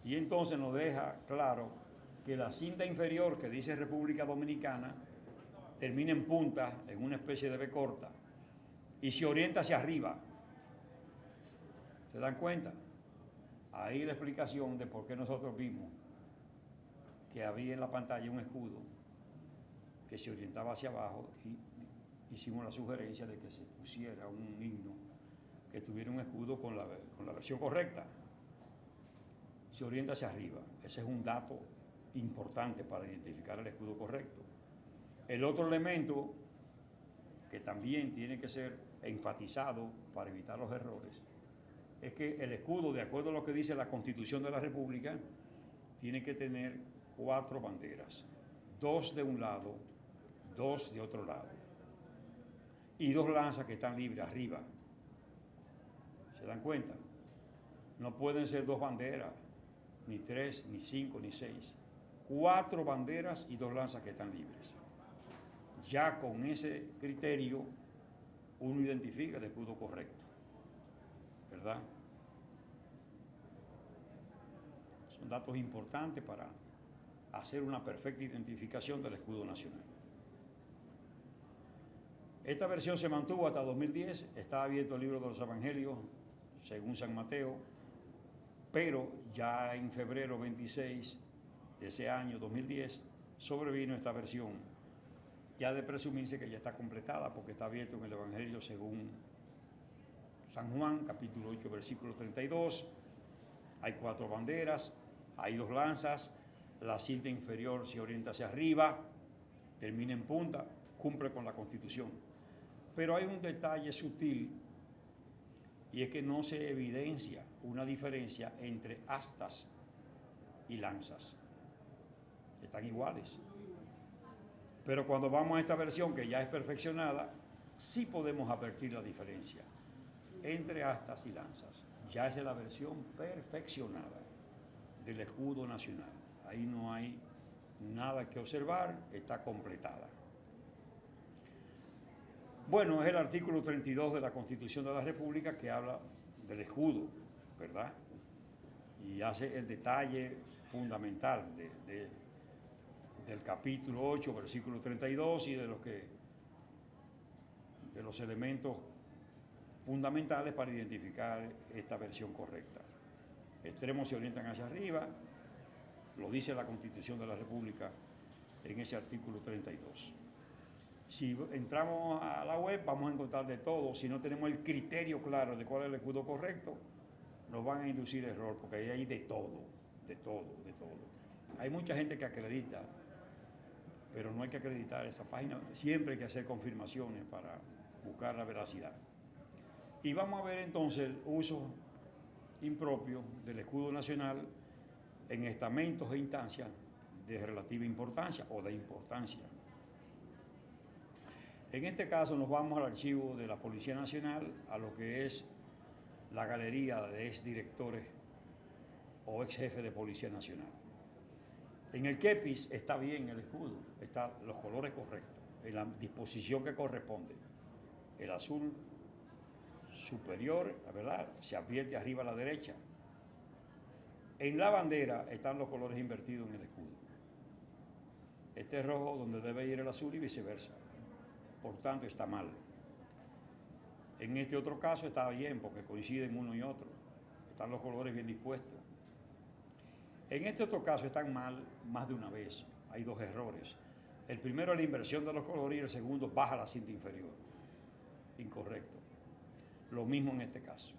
Y entonces nos deja claro que la cinta inferior que dice República Dominicana termina en punta, en una especie de B corta, y se orienta hacia arriba. ¿Se dan cuenta? Ahí la explicación de por qué nosotros vimos que había en la pantalla un escudo que se orientaba hacia abajo y hicimos la sugerencia de que se pusiera un himno que tuviera un escudo con la versión correcta. Se orienta hacia arriba. Ese es un dato importante para identificar el escudo correcto. El otro elemento que también tiene que ser enfatizado para evitar los errores es que el escudo, de acuerdo a lo que dice la Constitución de la República, tiene que tener 4 banderas, 2 de un lado, 2 de otro lado, y 2 lanzas que están libres arriba. ¿Se dan cuenta? No pueden ser 2 banderas, ni 3, ni 5, ni 6. 4 banderas y 2 lanzas que están libres. Ya con ese criterio uno identifica el escudo correcto, ¿verdad? Son datos importantes para hacer una perfecta identificación del escudo nacional. Esta versión se mantuvo hasta 2010, está abierto el libro de los Evangelios según San Mateo, pero ya en febrero 26 de ese año 2010 sobrevino esta versión, que ha de presumirse que ya está completada porque está abierto en el Evangelio según San Juan, capítulo 8, versículo 32. Hay 4 banderas, hay 2 lanzas, la cinta inferior se orienta hacia arriba, termina en punta, cumple con la Constitución. Pero hay un detalle sutil, y es que no se evidencia una diferencia entre astas y lanzas. Están iguales. Pero cuando vamos a esta versión, que ya es perfeccionada, sí podemos advertir la diferencia entre astas y lanzas. Ya es la versión perfeccionada del escudo nacional. Ahí no hay nada que observar, está completada. Bueno, es el artículo 32 de la Constitución de la República que habla del escudo, ¿verdad? Y hace el detalle fundamental del capítulo 8, versículo 32 y de los elementos fundamentales para identificar esta versión correcta. Extremos se orientan hacia arriba, lo dice la Constitución de la República en ese artículo 32. Si entramos a la web vamos a encontrar de todo. Si no tenemos el criterio claro de cuál es el escudo correcto, nos van a inducir error, porque ahí hay de todo, de todo, de todo. Hay mucha gente que acredita, pero no hay que acreditar esa página. Siempre hay que hacer confirmaciones para buscar la veracidad. Y vamos a ver entonces el uso impropio del escudo nacional en estamentos e instancias de relativa importancia o de importancia. En este caso nos vamos al archivo de la Policía Nacional, a lo que es la galería de exdirectores o ex jefes de Policía Nacional. En el kepis está bien el escudo, están los colores correctos, en la disposición que corresponde. El azul superior, la verdad, se advierte arriba a la derecha. En la bandera están los colores invertidos en el escudo. Este es rojo donde debe ir el azul y viceversa. Por tanto, está mal. En este otro caso está bien porque coinciden uno y otro. Están los colores bien dispuestos. En este otro caso están mal más de una vez. Hay dos errores. El primero es la inversión de los colores y el segundo baja la cinta inferior. Incorrecto. Lo mismo en este caso.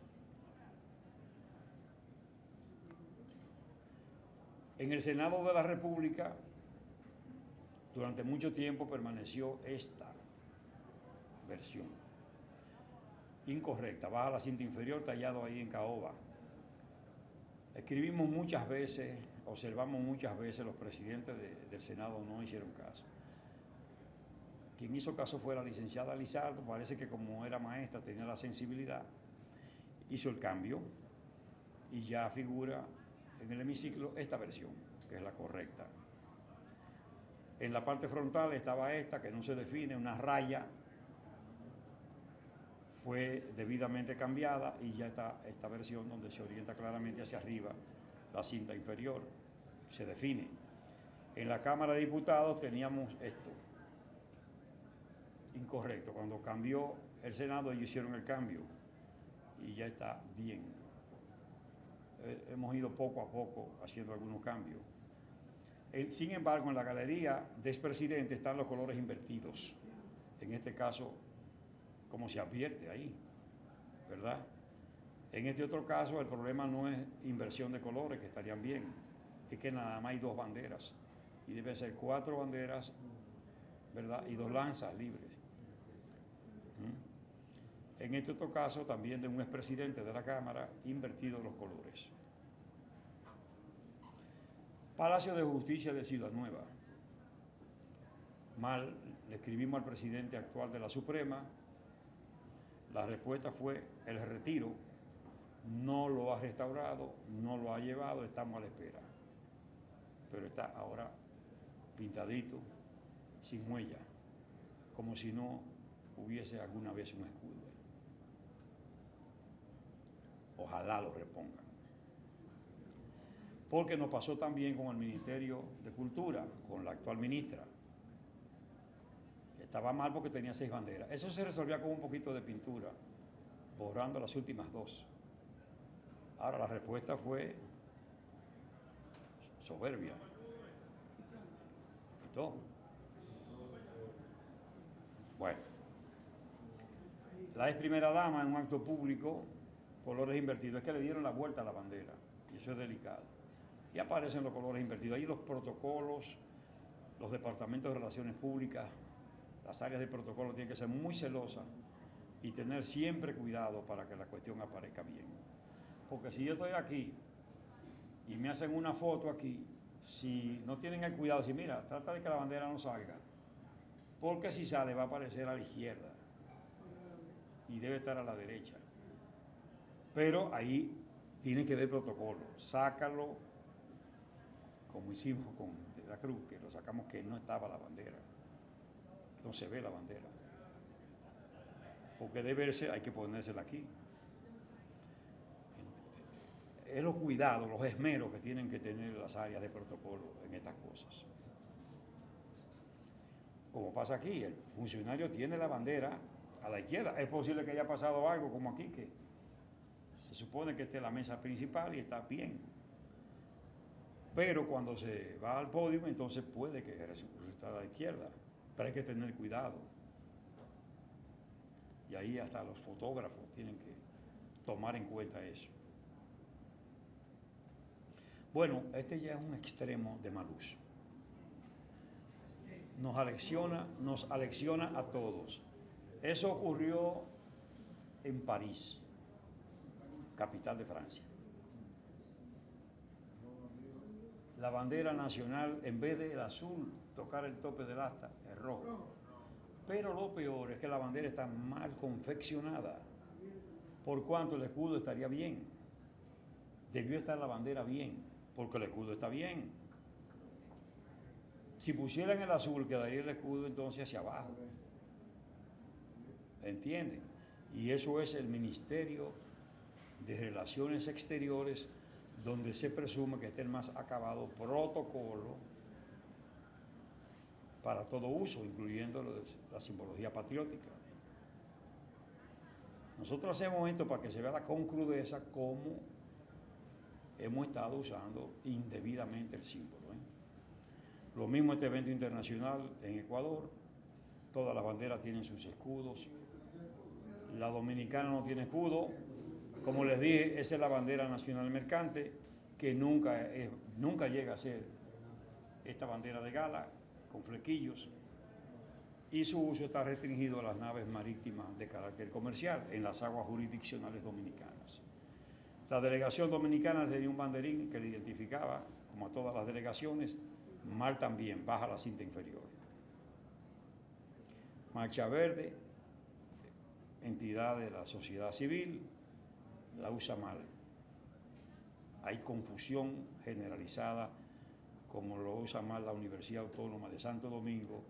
En el Senado de la República, durante mucho tiempo permaneció esta versión. Incorrecta, baja la cinta inferior, tallado ahí en caoba. Escribimos muchas veces, observamos muchas veces, los presidentes del Senado no hicieron caso. Quien hizo caso fue la licenciada Lizardo, parece que como era maestra, tenía la sensibilidad, hizo el cambio y ya figura en el hemiciclo esta versión, que es la correcta. En la parte frontal estaba esta, que no se define, una raya, fue debidamente cambiada y ya está esta versión donde se orienta claramente hacia arriba la cinta inferior, se define. En la Cámara de Diputados teníamos esto, incorrecto. Cuando cambió el Senado ellos hicieron el cambio y ya está bien. Hemos ido poco a poco haciendo algunos cambios. Sin embargo, en la galería de expresidente están los colores invertidos. En este caso, como se advierte ahí, ¿verdad? En este otro caso, el problema no es inversión de colores, que estarían bien, es que nada más hay dos banderas, y deben ser 4 banderas, ¿verdad? Y 2 lanzas libres. En este otro caso, también de un expresidente de la Cámara, invertidos los colores. Palacio de Justicia de Ciudad Nueva. Mal, le escribimos al presidente actual de la Suprema. La respuesta fue el retiro. No lo ha restaurado, no lo ha llevado, estamos a la espera. Pero está ahora pintadito, sin huella, como si no hubiese alguna vez un escudo. Ojalá lo repongan. Porque nos pasó también con el Ministerio de Cultura, con la actual ministra. Estaba mal porque tenía 6 banderas. Eso se resolvía con un poquito de pintura, borrando las últimas 2. Ahora la respuesta fue soberbia. Quitó. Bueno, la ex primera dama en un acto público, colores invertidos, es que le dieron la vuelta a la bandera, y eso es delicado. Y aparecen los colores invertidos. Ahí los protocolos, los departamentos de relaciones públicas, las áreas de protocolo tienen que ser muy celosas y tener siempre cuidado para que la cuestión aparezca bien. Porque si yo estoy aquí y me hacen una foto aquí, si no tienen el cuidado, si mira, trata de que la bandera no salga, porque si sale va a aparecer a la izquierda y debe estar a la derecha. Pero ahí tiene que haber protocolo. Sácalo, como hicimos con De la Cruz, que lo sacamos que no estaba la bandera, no se ve la bandera. Porque de verse hay que ponérsela aquí. Es los cuidados, los esmeros que tienen que tener las áreas de protocolo en estas cosas. Como pasa aquí, el funcionario tiene la bandera a la izquierda. Es posible que haya pasado algo como aquí, que se supone que esté en la mesa principal y está bien. Pero cuando se va al podio, entonces puede que resulte a la izquierda. Pero hay que tener cuidado. Y ahí hasta los fotógrafos tienen que tomar en cuenta eso. Bueno, este ya es un extremo de mal uso. Nos alecciona a todos. Eso ocurrió en París, capital de Francia. La bandera nacional, en vez del azul tocar el tope del asta, es rojo. Pero lo peor es que la bandera está mal confeccionada. Por cuanto el escudo estaría bien. Debió estar la bandera bien, porque el escudo está bien. Si pusieran el azul, quedaría el escudo entonces hacia abajo. ¿Entienden? Y eso es el Ministerio de Relaciones Exteriores, donde se presume que esté el más acabado protocolo para todo uso, incluyendo la simbología patriótica. Nosotros hacemos esto para que se vea con crudeza cómo hemos estado usando indebidamente el símbolo. Lo mismo este evento internacional en Ecuador, todas las banderas tienen sus escudos. La dominicana no tiene escudo. Como les dije, esa es la bandera nacional mercante, que nunca llega a ser esta bandera de gala, con flequillos, y su uso está restringido a las naves marítimas de carácter comercial en las aguas jurisdiccionales dominicanas. La delegación dominicana tenía un banderín que le identificaba, como a todas las delegaciones, mal también, baja la cinta inferior. Marcha Verde, entidad de la sociedad civil, la usa mal. Hay confusión generalizada, como lo usa mal la Universidad Autónoma de Santo Domingo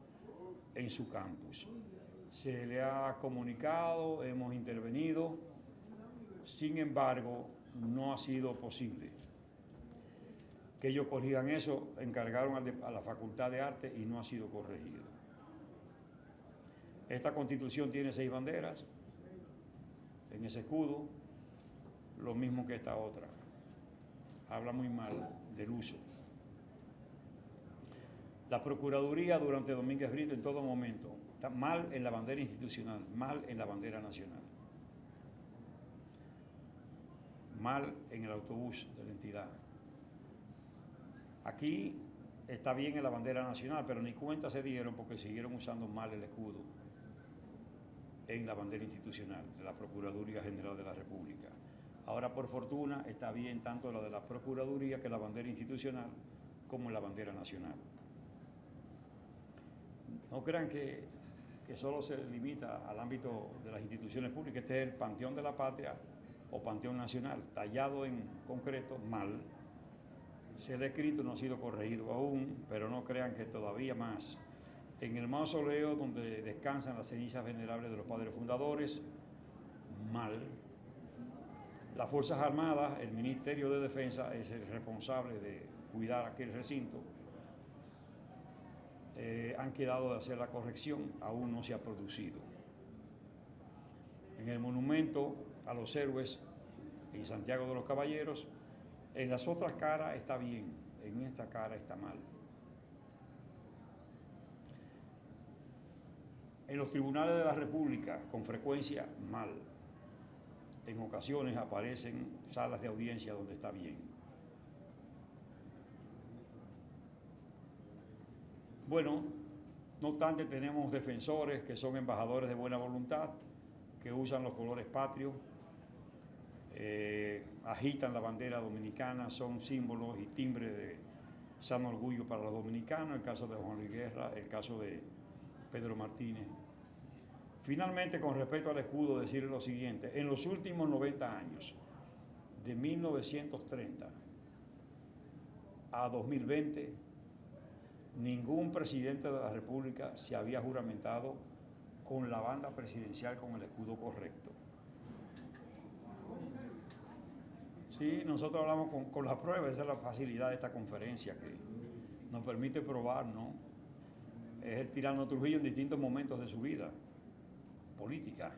en su campus. Se le ha comunicado, hemos intervenido, sin embargo, no ha sido posible que ellos corrijan eso. Encargaron a la Facultad de Arte y no ha sido corregido. Esta Constitución tiene 6 banderas en ese escudo, lo mismo que esta otra. Habla muy mal del uso. La Procuraduría durante Domínguez Brito en todo momento está mal en la bandera institucional, mal en la bandera nacional, mal en el autobús de la entidad. Aquí está bien en la bandera nacional, pero ni cuenta se dieron porque siguieron usando mal el escudo en la bandera institucional de la Procuraduría General de la República. Ahora, por fortuna, está bien tanto la de la Procuraduría que la bandera institucional como la bandera nacional. No crean que solo se limita al ámbito de las instituciones públicas. Este es el Panteón de la Patria o Panteón Nacional, tallado en concreto, mal. Se le ha escrito, no ha sido corregido aún, pero no crean que todavía más. En el mausoleo donde descansan las cenizas venerables de los padres fundadores, mal. Las Fuerzas Armadas, el Ministerio de Defensa es el responsable de cuidar aquel recinto. Han quedado de hacer la corrección, aún no se ha producido. En el monumento a los héroes en Santiago de los Caballeros, en las otras caras está bien, en esta cara está mal. En los tribunales de la República, con frecuencia, mal. En ocasiones aparecen salas de audiencia donde está bien. Bueno, no obstante, tenemos defensores que son embajadores de buena voluntad, que usan los colores patrios, agitan la bandera dominicana, son símbolos y timbres de sano orgullo para los dominicanos, el caso de Juan Luis Guerra, el caso de Pedro Martínez. Finalmente, con respecto al escudo, decirle lo siguiente: en los últimos 90 años, de 1930 a 2020, ningún presidente de la República se había juramentado con la banda presidencial con el escudo correcto. Sí, nosotros hablamos con la prueba, esa es la facilidad de esta conferencia que nos permite probar, ¿no? Es el tirano Trujillo en distintos momentos de su vida política,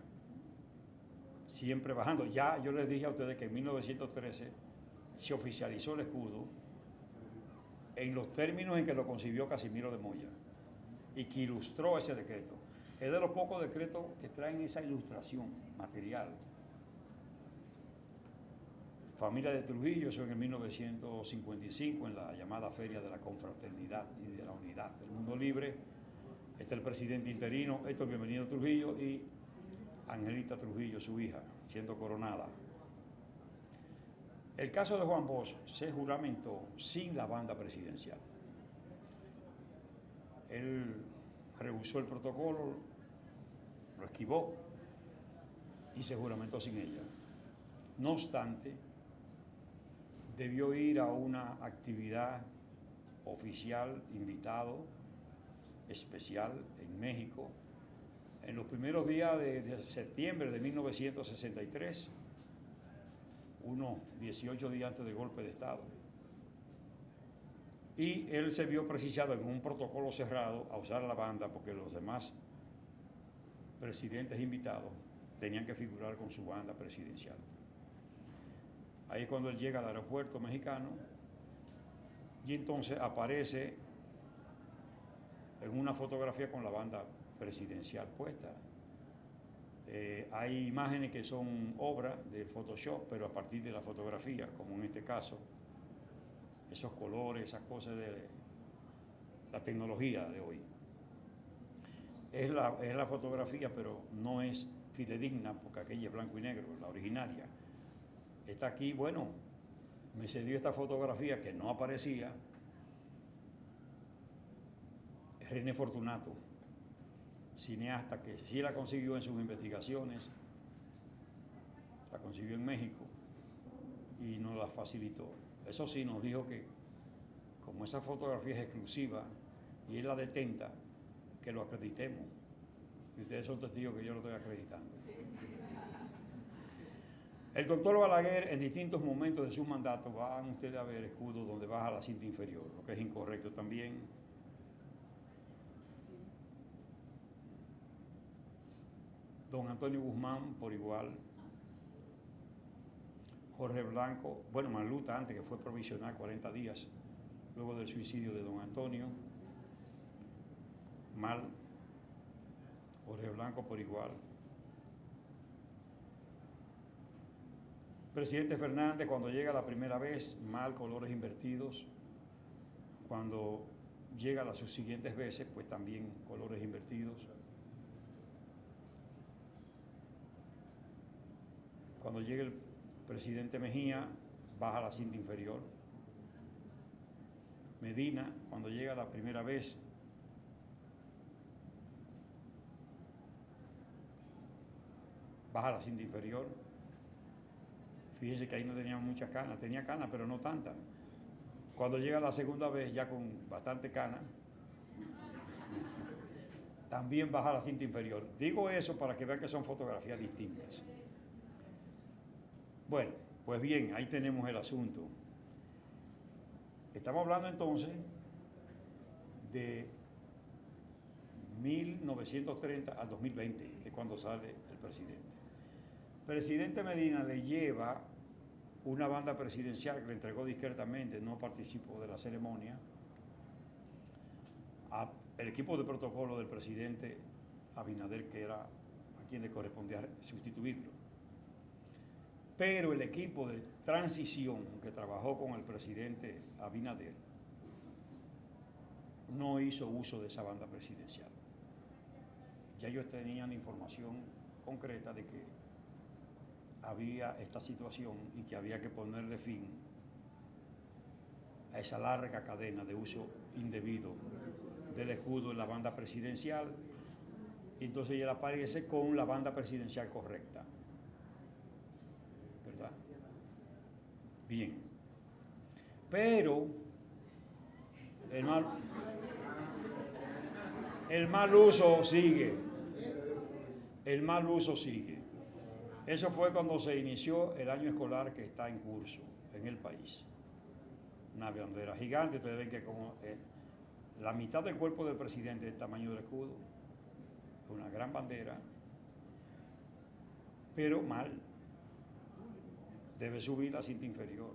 siempre bajando. Ya yo les dije a ustedes que en 1913 se oficializó el escudo en los términos en que lo concibió Casimiro de Moya y que ilustró ese decreto. Es de los pocos decretos que traen esa ilustración material. Familia de Trujillo, eso en el 1955, en la llamada Feria de la Confraternidad y de la Unidad del Mundo Libre. Está el presidente interino, Héctor Bienvenido Trujillo, y Angelita Trujillo, su hija, siendo coronada. El caso de Juan Bosch se juramentó sin la banda presidencial. Él rehusó el protocolo, lo esquivó y se juramentó sin ella. No obstante, debió ir a una actividad oficial, invitado, especial en México, en los primeros días de septiembre de 1963, unos 18 días antes del golpe de Estado. Y él se vio precisado en un protocolo cerrado a usar la banda porque los demás presidentes invitados tenían que figurar con su banda presidencial. Ahí es cuando él llega al aeropuerto mexicano y entonces aparece en una fotografía con la banda presidencial puesta. Hay imágenes que son obra de Photoshop, pero a partir de la fotografía, como en este caso, esos colores, esas cosas de la tecnología de hoy. Es la fotografía, pero no es fidedigna, porque aquella es blanco y negro, la originaria. Está aquí, bueno, me cedió esta fotografía que no aparecía René Fortunato, cineasta que sí la consiguió en sus investigaciones, la consiguió en México y nos la facilitó. Eso sí, nos dijo que como esa fotografía es exclusiva y él la detenta, que lo acreditemos. Y ustedes son testigos que yo lo estoy acreditando. El doctor Balaguer, en distintos momentos de su mandato, van ustedes a ver escudos donde baja la cinta inferior, lo que es incorrecto también. Don Antonio Guzmán, por igual. Jorge Blanco, bueno, Marluta antes, que fue provisional 40 días, luego del suicidio de don Antonio. Mal. Jorge Blanco, por igual. Presidente Fernández, cuando llega la primera vez, mal, colores invertidos. Cuando llega las subsiguientes veces, pues también colores invertidos. Cuando llega el presidente Mejía, baja la cinta inferior. Medina, cuando llega la primera vez, baja la cinta inferior. Fíjese que ahí no tenía muchas canas, tenía canas, pero no tantas. Cuando llega la segunda vez, ya con bastante cana, también baja la cinta inferior. Digo eso para que vean que son fotografías distintas. Bueno, pues bien, ahí tenemos el asunto. Estamos hablando entonces de 1930 al 2020, que es cuando sale el presidente. Presidente Medina le lleva una banda presidencial que le entregó discretamente, no participó de la ceremonia, al equipo de protocolo del presidente Abinader, que era a quien le correspondía sustituirlo. Pero el equipo de transición que trabajó con el presidente Abinader no hizo uso de esa banda presidencial. Ya ellos tenían información concreta de que había esta situación y que había que ponerle fin a esa larga cadena de uso indebido del escudo en la banda presidencial, y entonces él aparece con la banda presidencial correcta, ¿verdad? Bien, pero el mal uso sigue, Eso fue cuando se inició el año escolar que está en curso en el país. Una bandera gigante, ustedes ven que como la mitad del cuerpo del presidente es el tamaño del escudo, una gran bandera, pero mal. Debe subir la cinta inferior.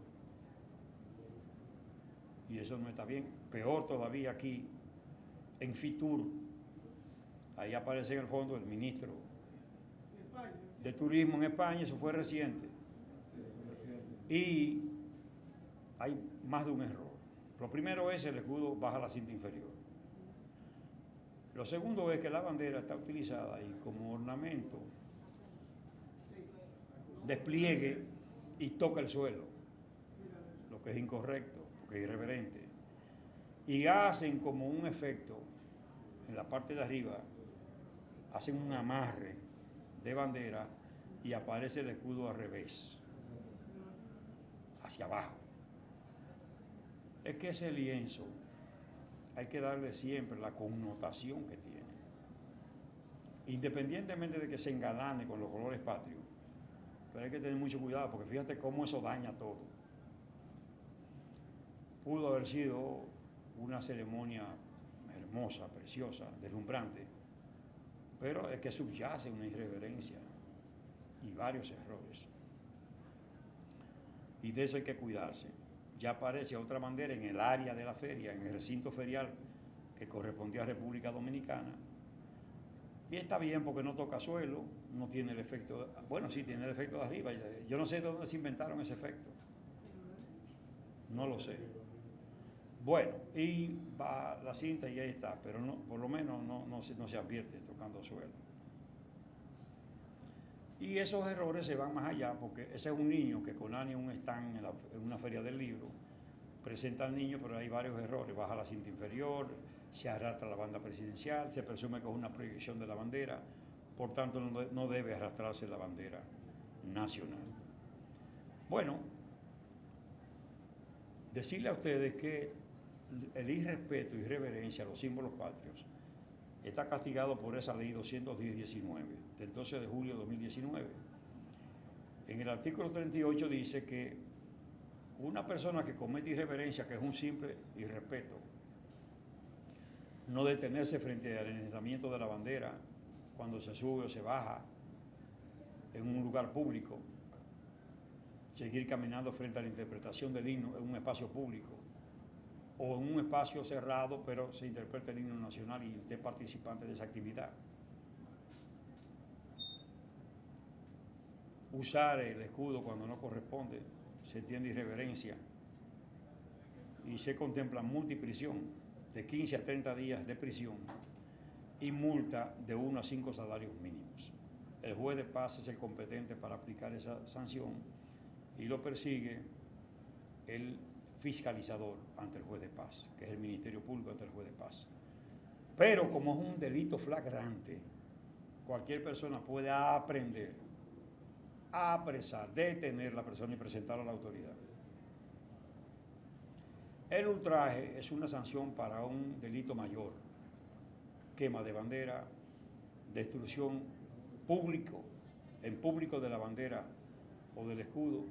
Y eso no está bien. Peor todavía aquí, en Fitur, ahí aparece en el fondo el ministro de Turismo en España, eso fue reciente. Y hay más de un error. Lo primero es el escudo baja la cinta inferior. Lo segundo es que la bandera está utilizada ahí como ornamento, despliegue y toca el suelo, lo que es incorrecto, porque es irreverente. Y hacen como un efecto en la parte de arriba hacen un amarre de bandera y aparece el escudo al revés, hacia abajo. Es que ese lienzo hay que darle siempre la connotación que tiene. Independientemente de que se engalane con los colores patrios, pero hay que tener mucho cuidado porque fíjate cómo eso daña todo. Pudo haber sido una ceremonia hermosa, preciosa, deslumbrante, pero es que subyace una irreverencia y varios errores. Y de eso hay que cuidarse. Ya aparece otra bandera en el área de la feria, en el recinto ferial que correspondía a República Dominicana. Y está bien porque no toca suelo, no tiene el efecto, bueno, sí tiene el efecto de arriba. Yo no sé de dónde se inventaron ese efecto. No lo sé. Bueno, y va la cinta y ahí está, pero no, por lo menos no se advierte tocando suelo. Y esos errores se van más allá porque ese es un niño que Conani un stand en una feria del libro, presenta al niño, pero hay varios errores. Baja la cinta inferior, se arrastra la banda presidencial, se presume que es una proyección de la bandera, por tanto no debe arrastrarse la bandera nacional. Bueno, decirle a ustedes que el irrespeto y irreverencia a los símbolos patrios está castigado por esa ley 210-19 del 12 de julio de 2019. En el artículo 38 dice que una persona que comete irreverencia, que es un simple irrespeto, no detenerse frente al enarbolamiento de la bandera cuando se sube o se baja en un lugar público, seguir caminando frente a la interpretación del himno en un espacio público o en un espacio cerrado, pero se interpreta el himno nacional y usted es participante de esa actividad. Usar el escudo cuando no corresponde, se entiende irreverencia y se contempla multiprisión de 15 a 30 días de prisión y multa de 1 a 5 salarios mínimos. El juez de paz es el competente para aplicar esa sanción y lo persigue el fiscalizador ante el juez de paz, que es el Ministerio Público ante el juez de paz. Pero como es un delito flagrante, cualquier persona puede aprender, apresar, detener a la persona y presentarla a la autoridad. El ultraje es una sanción para un delito mayor: quema de bandera, destrucción en público de la bandera o del escudo,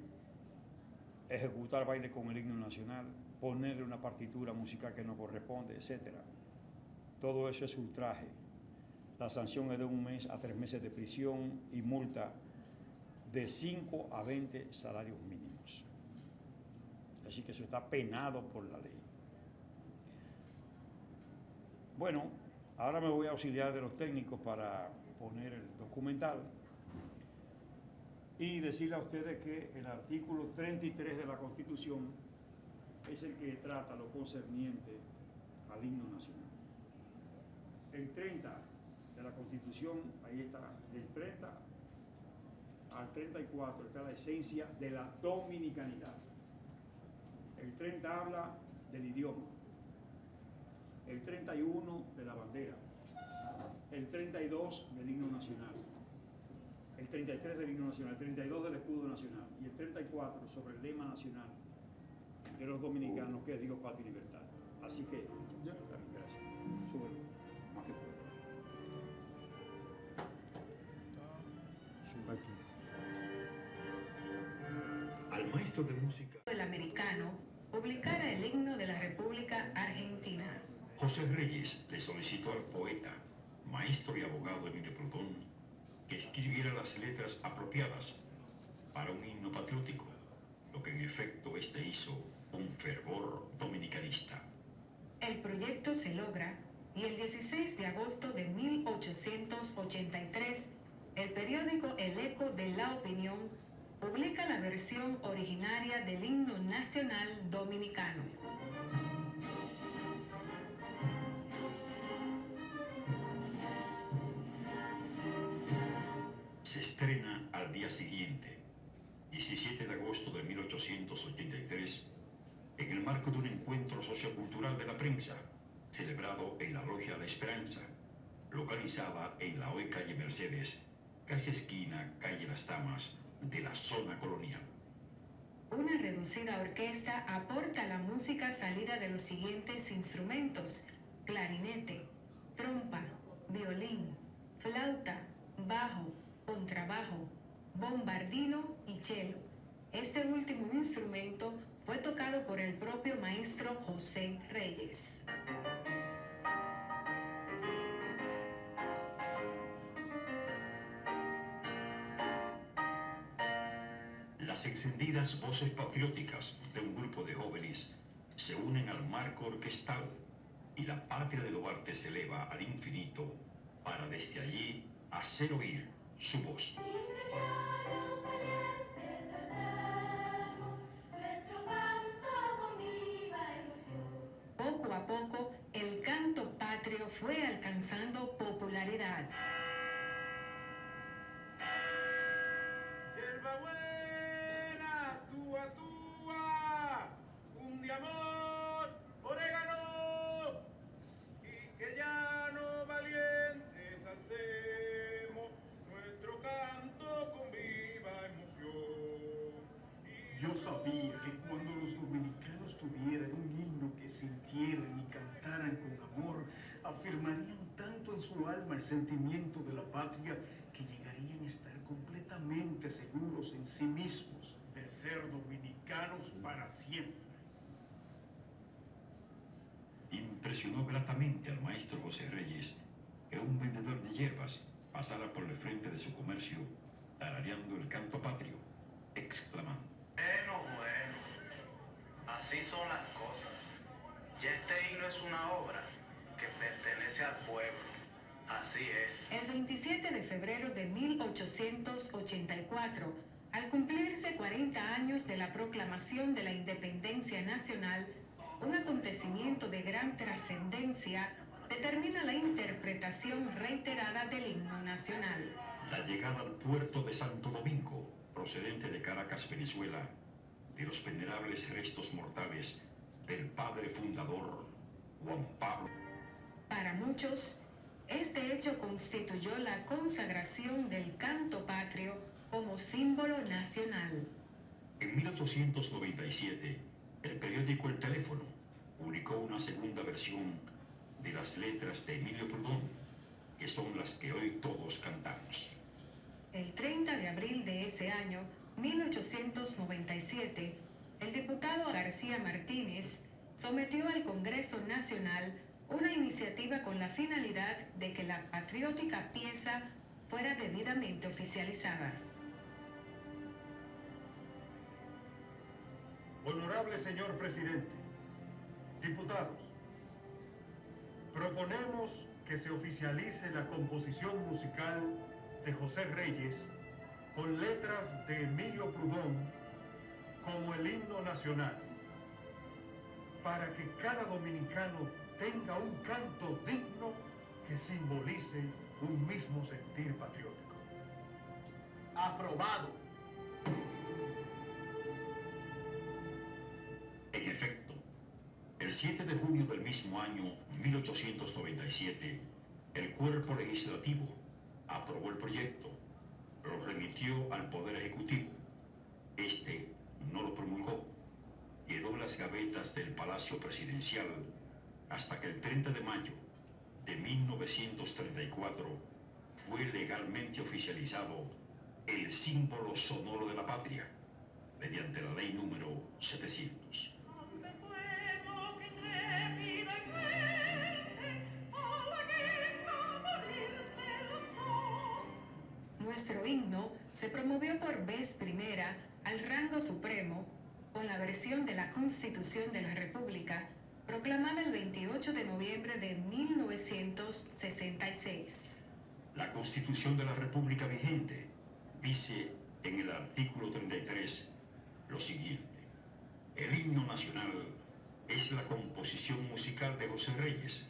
ejecutar baile con el himno nacional, ponerle una partitura musical que no corresponde, etc. Todo eso es ultraje. La sanción es de 1 mes a 3 meses de prisión y multa de 5 a 20 salarios mínimos. Así que eso está penado por la ley. Bueno, ahora me voy a auxiliar de los técnicos para poner el documental y decirle a ustedes que el artículo 33 de la Constitución es el que trata lo concerniente al himno nacional. El 30 de la Constitución, ahí está, del 30 al 34 está la esencia de la dominicanidad. El 30 habla del idioma, el 31 de la bandera, el 32 del himno nacional, el 33 del himno nacional, el 32 del escudo nacional y el 34 sobre el lema nacional de los dominicanos, que es Dios, Patria y Libertad. Así que, ya, también, gracias. Súbelo, más que pueda. Sube aquí. Al maestro de música El americano publicara el himno de la República Argentina. José Reyes le solicitó al poeta, maestro y abogado Emilio Prudón, que escribiera las letras apropiadas para un himno patriótico, lo que en efecto este hizo un fervor dominicanista. El proyecto se logra y el 16 de agosto de 1883, el periódico El Eco de la Opinión publica la versión originaria del himno nacional dominicano. Se estrena al día siguiente, 17 de agosto de 1883, en el marco de un encuentro sociocultural de la prensa, celebrado en la Logia La Esperanza, localizada en la hoy calle Mercedes, casi esquina calle Las Damas de la zona colonial. Una reducida orquesta aporta la música salida de los siguientes instrumentos: clarinete, trompa, violín, flauta, bajo, contrabajo, bombardino y cello. Este último instrumento fue tocado por el propio maestro José Reyes. Las encendidas voces patrióticas de un grupo de jóvenes se unen al marco orquestal y la patria de Duarte se eleva al infinito para desde allí hacer oír su voz. Cristianos valientes hacemos nuestro canto con viva emoción. Poco a poco, el canto patrio fue alcanzando popularidad. Hierba buena, túa, túa, un de amor, orégano, y que llano valientes alcemos nuestro canto con viva emoción. Yo sabía que cuando los dominicanos tuvieran un himno que sintieran y cantaran con amor, afirmarían tanto en su alma el sentimiento de la patria que llegarían a estar completamente seguros en sí mismos de ser dominicanos para siempre. Impresionó gratamente al maestro José Reyes que un vendedor de hierbas pasara por el frente de su comercio tarareando el canto patrio, exclamando: Bueno, así son las cosas. Ya este himno es una obra que pertenece al pueblo. Así es. El 27 de febrero de 1884, al cumplirse 40 años de la proclamación de la independencia nacional, un acontecimiento de gran trascendencia determina la interpretación reiterada del himno nacional. la llegada al puerto de Santo Domingo, procedente de Caracas, Venezuela, de los venerables restos mortales del padre fundador Juan Pablo. Para muchos, este hecho constituyó la consagración del canto patrio como símbolo nacional. En 1897, el periódico El Teléfono publicó una segunda versión de las letras de Emilio Prudón, que son las que hoy todos cantamos. El 30 de abril de ese año, 1897, el diputado García Martínez sometió al Congreso Nacional una iniciativa con la finalidad de que la patriótica pieza fuera debidamente oficializada. Honorable señor presidente, diputados, proponemos que se oficialice la composición musical de José Reyes con letras de Emilio Prudón como el himno nacional, para que cada dominicano tenga un canto digno que simbolice un mismo sentir patriótico. Aprobado. En efecto, el 7 de junio del mismo año 1897, el cuerpo legislativo aprobó el proyecto, lo remitió al Poder Ejecutivo. Este no lo promulgó, quedó en las gavetas del Palacio Presidencial hasta que el 30 de mayo de 1934 fue legalmente oficializado el símbolo sonoro de la patria mediante la ley número 700. Nuestro himno se promovió por vez primera al rango supremo con la versión de la Constitución de la República proclamada el 28 de noviembre de 1966. La Constitución de la República vigente dice en el artículo 33 lo siguiente: el himno nacional es la composición musical de José Reyes,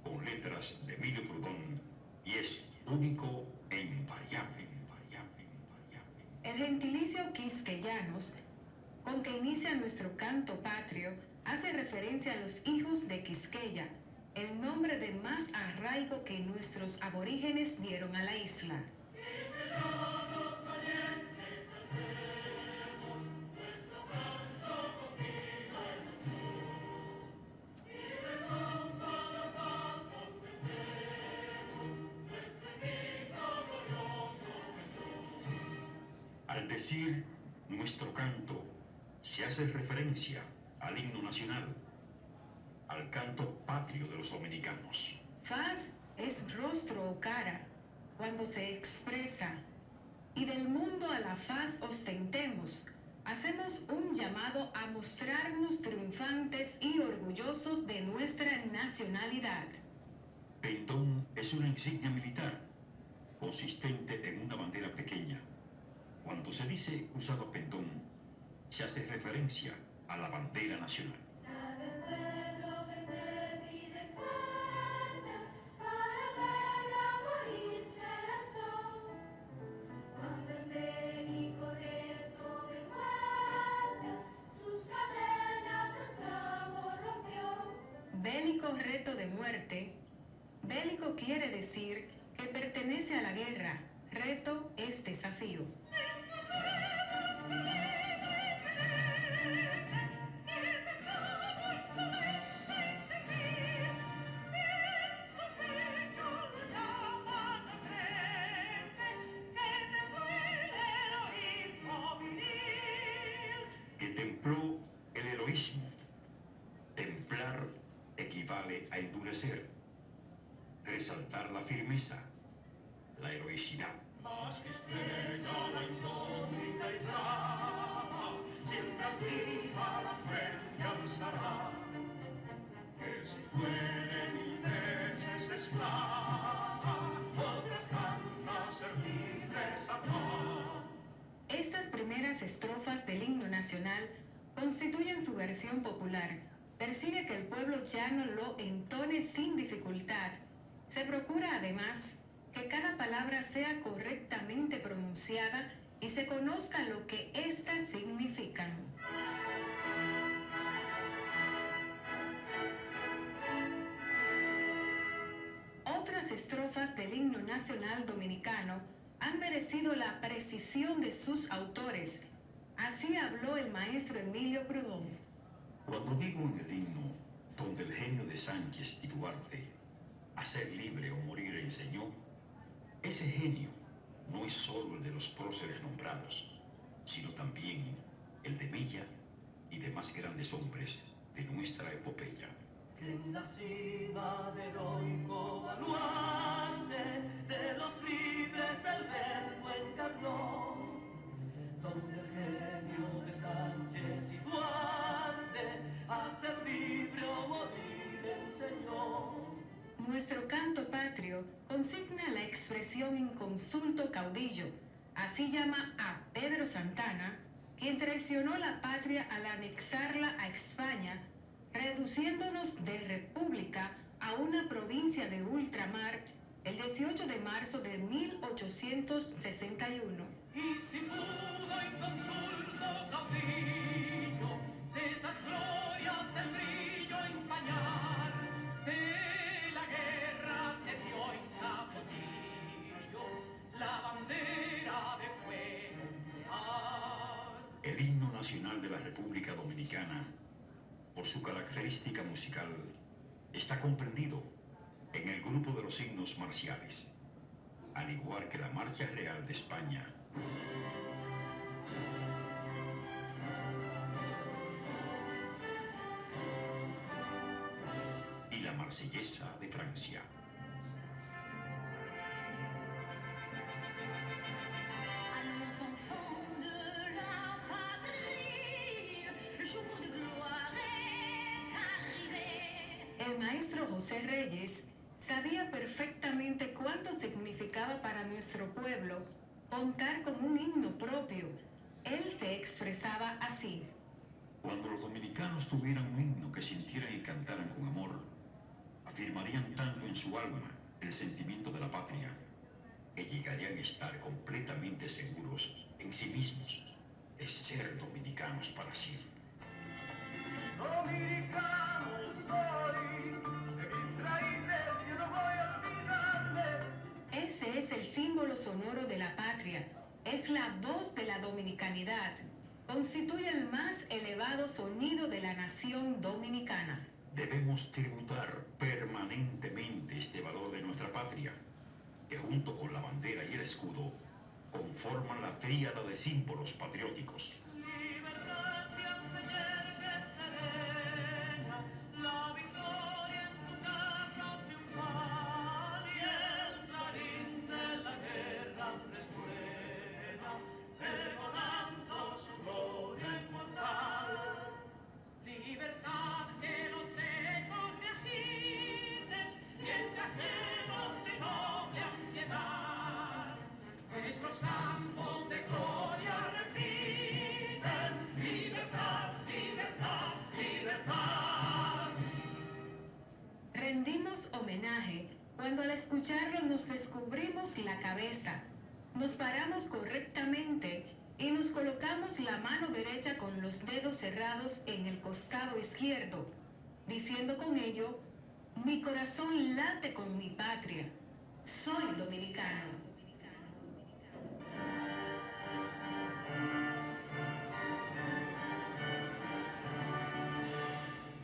con letras de Emilio Prudón, y es único e invariable. El gentilicio quisqueyanos, con que inicia nuestro canto patrio, hace referencia a los hijos de Quisqueya, el nombre de más arraigo que nuestros aborígenes dieron a la isla. Al decir nuestro canto, se hace referencia al himno nacional, al canto patrio de los dominicanos. Faz es rostro o cara cuando se expresa, y del mundo a la faz ostentemos. Hacemos un llamado a mostrarnos triunfantes y orgullosos de nuestra nacionalidad. Pendón es una insignia militar consistente en una bandera pequeña. Cuando se dice cruzado pendón, se hace referencia a la bandera nacional. Sabe el pueblo que trépido y fuerte para la guerra morir se lanzó. Cuando el bélico reto de muerte sus cadenas de esclavo rompió. Bélico reto de muerte. Bélico quiere decir que pertenece a la guerra. Reto es desafío. Que templó el heroísmo. Templar equivale a endurecer, resaltar la firmeza, la heroicidad. Más que estrella la incógnita y brava, siempre activa la frente alzará, que si fuere mil veces esclava, otras tantas ser libres habrá. Estas primeras estrofas del himno nacional constituyen su versión popular. Persigue que el pueblo llano lo entone sin dificultad. Se procura además que cada palabra sea correctamente pronunciada y se conozca lo que éstas significan. Otras estrofas del himno nacional dominicano han merecido la precisión de sus autores. Así habló el maestro Emilio Prudón. Cuando digo en el himno, donde el genio de Sánchez y Duarte a ser libre o morir enseñó, ese genio no es solo el de los próceres nombrados, sino también el de Mella y demás grandes hombres de nuestra epopeya. Que en la cima del heroico baluarte de los libres el verbo encarnó, donde el genio de Sánchez y Duarte a ser libre o morir enseñó. Nuestro canto patrio consigna la expresión inconsulto caudillo. Así llama a Pedro Santana, quien traicionó la patria al anexarla a España, reduciéndonos de república a una provincia de ultramar el 18 de marzo de 1861. Y si pudo inconsulto caudillo de esas glorias el brillo empañar, de la guerra se dio en Capotillo la bandera de fuego nuclear. El himno nacional de la República Dominicana, por su característica musical, está comprendido en el grupo de los himnos marciales, al igual que la Marcha Real de España. Y la Marsellesa de Francia. À nos enfants de la patrie, le jour de gloire est arrivé. El maestro José Reyes sabía perfectamente cuánto significaba para nuestro pueblo contar con un himno propio. Él se expresaba así. Cuando los dominicanos tuvieran un himno que sintieran y cantaran con amor, afirmarían tanto en su alma el sentimiento de la patria, que llegarían a estar completamente seguros en sí mismos de ser dominicanos para siempre. Dominicano soy, de mis raíces yo no voy a olvidarme. Ese es el símbolo sonoro de la patria. Es la voz de la dominicanidad. Constituye el más elevado sonido de la nación dominicana. Debemos tributar permanentemente este valor de nuestra patria, que junto con la bandera y el escudo conforman la tríada de símbolos patrióticos. Libertad que enseñar que serena, la victoria en su carro triunfal y el clarín de la guerra resuena, pregonando su gloria inmortal. Libertad que los ecos se agiten mientras llenos de noble ansiedad nuestros campos de gloria repiten: libertad, libertad, libertad. Rendimos homenaje cuando al escucharlo nos descubrimos la cabeza, nos paramos correctamente y nos colocamos la mano derecha con los dedos cerrados en el costado izquierdo, diciendo con ello: mi corazón late con mi patria, soy dominicano.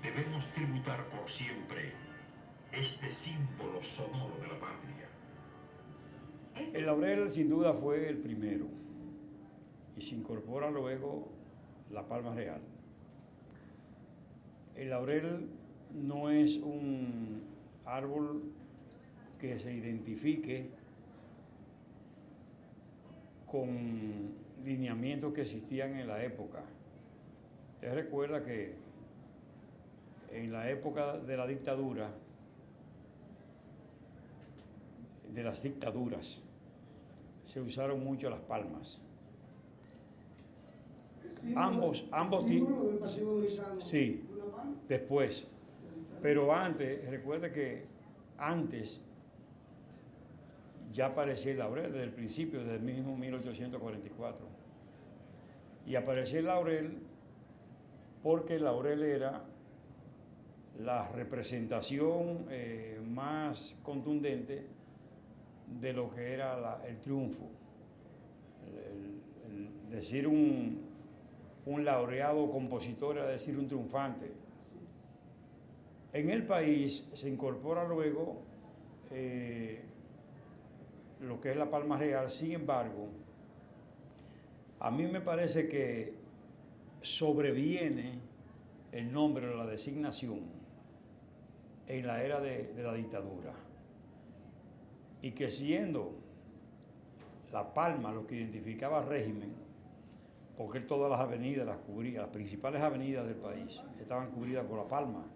Debemos tributar por siempre este símbolo sonoro de la patria. El laurel sin duda fue el primero y se incorpora luego la palma real. El laurel no es un árbol que se identifique con lineamientos que existían en la época. Usted recuerda que en la época de la dictadura, de las dictaduras, se usaron mucho las palmas. Ambos sí, después. Pero antes, recuerde que antes ya aparecía el laurel desde el principio, desde el mismo 1844. Y apareció el laurel porque el laurel era la representación más contundente de lo que era el triunfo. Decir un laureado compositor era decir un triunfante. En el país se incorpora luego lo que es la palma real. Sin embargo, a mí me parece que sobreviene el nombre o la designación en la era de la dictadura, y que siendo la palma lo que identificaba al régimen, porque él todas las avenidas las cubría, las principales avenidas del país estaban cubridas por la palma,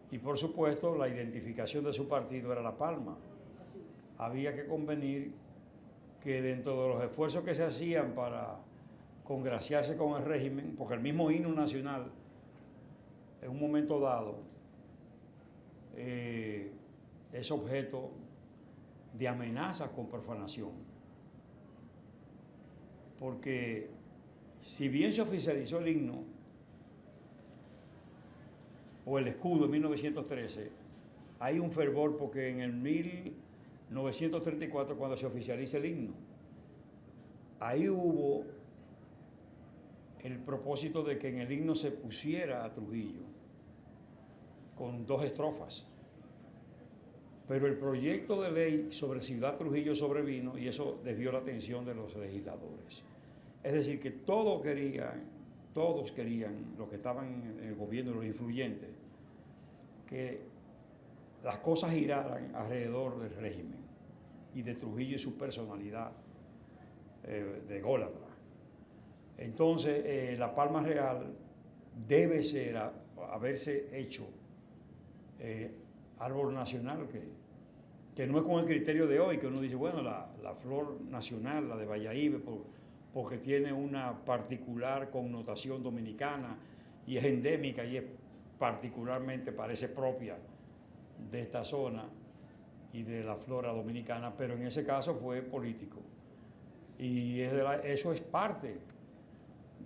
y por supuesto la identificación de su partido era la palma. Había que convenir que dentro de los esfuerzos que se hacían para congraciarse con el régimen, porque el mismo himno nacional en un momento dado es objeto de amenazas con profanación, porque si bien se oficializó el himno o el escudo en 1913, hay un fervor porque en el 1934, cuando se oficializa el himno, ahí hubo el propósito de que en el himno se pusiera a Trujillo con 2 estrofas. Pero el proyecto de ley sobre Ciudad Trujillo sobrevino y eso desvió la atención de los legisladores. Es decir, que todos querían, los que estaban en el gobierno, los influyentes, que las cosas giraran alrededor del régimen y de Trujillo y su personalidad de ególatra. Entonces, la palma real debe haberse hecho árbol nacional, que no es con el criterio de hoy, que uno dice, bueno, la flor nacional, la de Valladolid, porque tiene una particular connotación dominicana y es endémica y es particularmente, parece propia de esta zona y de la flora dominicana, pero en ese caso fue político. Y eso es parte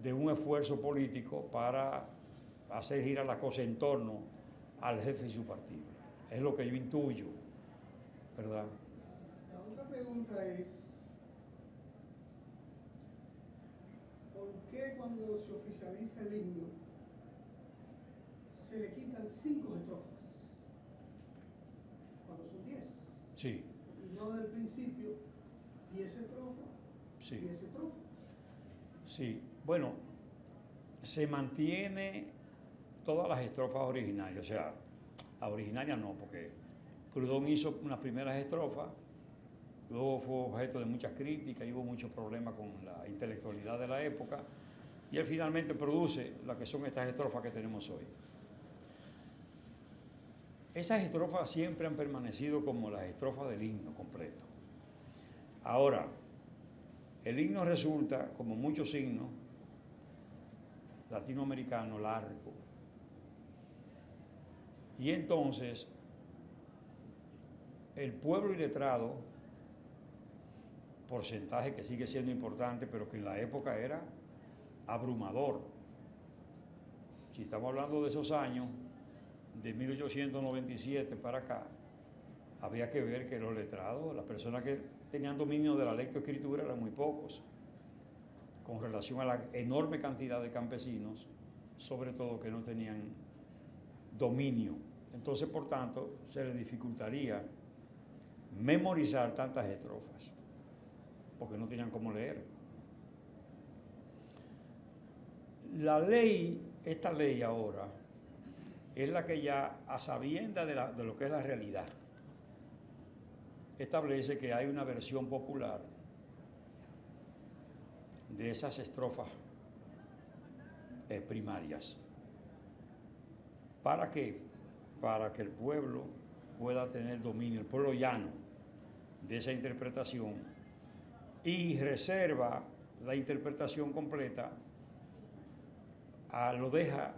de un esfuerzo político para hacer girar la cosa en torno al jefe y su partido. Es lo que yo intuyo, ¿verdad? La otra pregunta es, ¿por qué cuando se oficializa el himno se le quitan 5 estrofas? Cuando son 10. Sí, Y no del principio, 10 estrofas, sí. 10 estrofas. Sí, bueno, se mantiene todas las estrofas originarias, o sea, la originaria no, porque Proudhon hizo unas primeras estrofas, luego fue objeto de muchas críticas y hubo muchos problemas con la intelectualidad de la época, y él finalmente produce las que son estas estrofas que tenemos hoy. Esas estrofas siempre han permanecido como las estrofas del himno completo. Ahora, el himno resulta, como muchos himnos latinoamericanos, largo. Y entonces, el pueblo iletrado, porcentaje que sigue siendo importante, pero que en la época era abrumador. Si estamos hablando de esos años, de 1897 para acá, había que ver que los letrados, las personas que tenían dominio de la lectoescritura eran muy pocos, con relación a la enorme cantidad de campesinos, sobre todo que no tenían dominio. Entonces, por tanto, se les dificultaría memorizar tantas estrofas, porque no tenían cómo leer. La ley, esta ley ahora, es la que ya, a sabiendas de lo que es la realidad, establece que hay una versión popular de esas estrofas primarias. ¿Para qué? Para que el pueblo pueda tener dominio, el pueblo llano, de esa interpretación, y reserva la interpretación completa, lo deja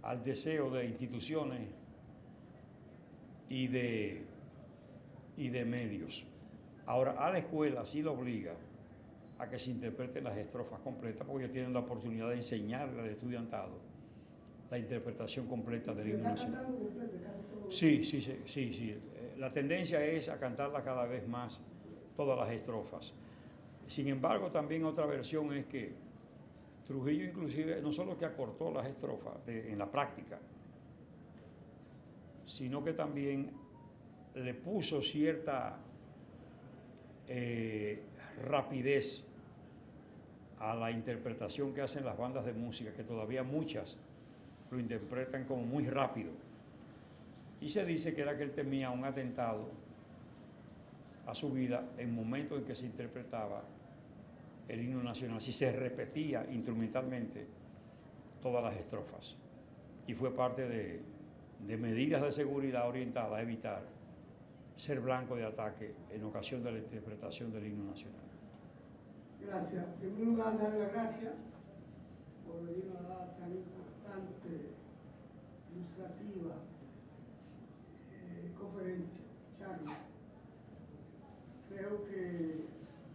al deseo de instituciones y de medios. Ahora, a la escuela sí lo obliga a que se interpreten las estrofas completas, porque ellos tienen la oportunidad de enseñarle al estudiantado la interpretación completa del himno nacional. Sí. La tendencia es a cantarla cada vez más, todas las estrofas. Sin embargo, también otra versión es que Trujillo inclusive no solo que acortó las estrofas en la práctica, sino que también le puso cierta rapidez a la interpretación que hacen las bandas de música, que todavía muchas lo interpretan como muy rápido. Y se dice que era que él temía un atentado a su vida en momentos en que se interpretaba el himno nacional, si se repetía instrumentalmente todas las estrofas. Y fue parte de medidas de seguridad orientadas a evitar ser blanco de ataque en ocasión de la interpretación del himno nacional. Gracias. En primer lugar, darle las gracias por venir a dar tan importante, ilustrativa conferencia, charla. Creo que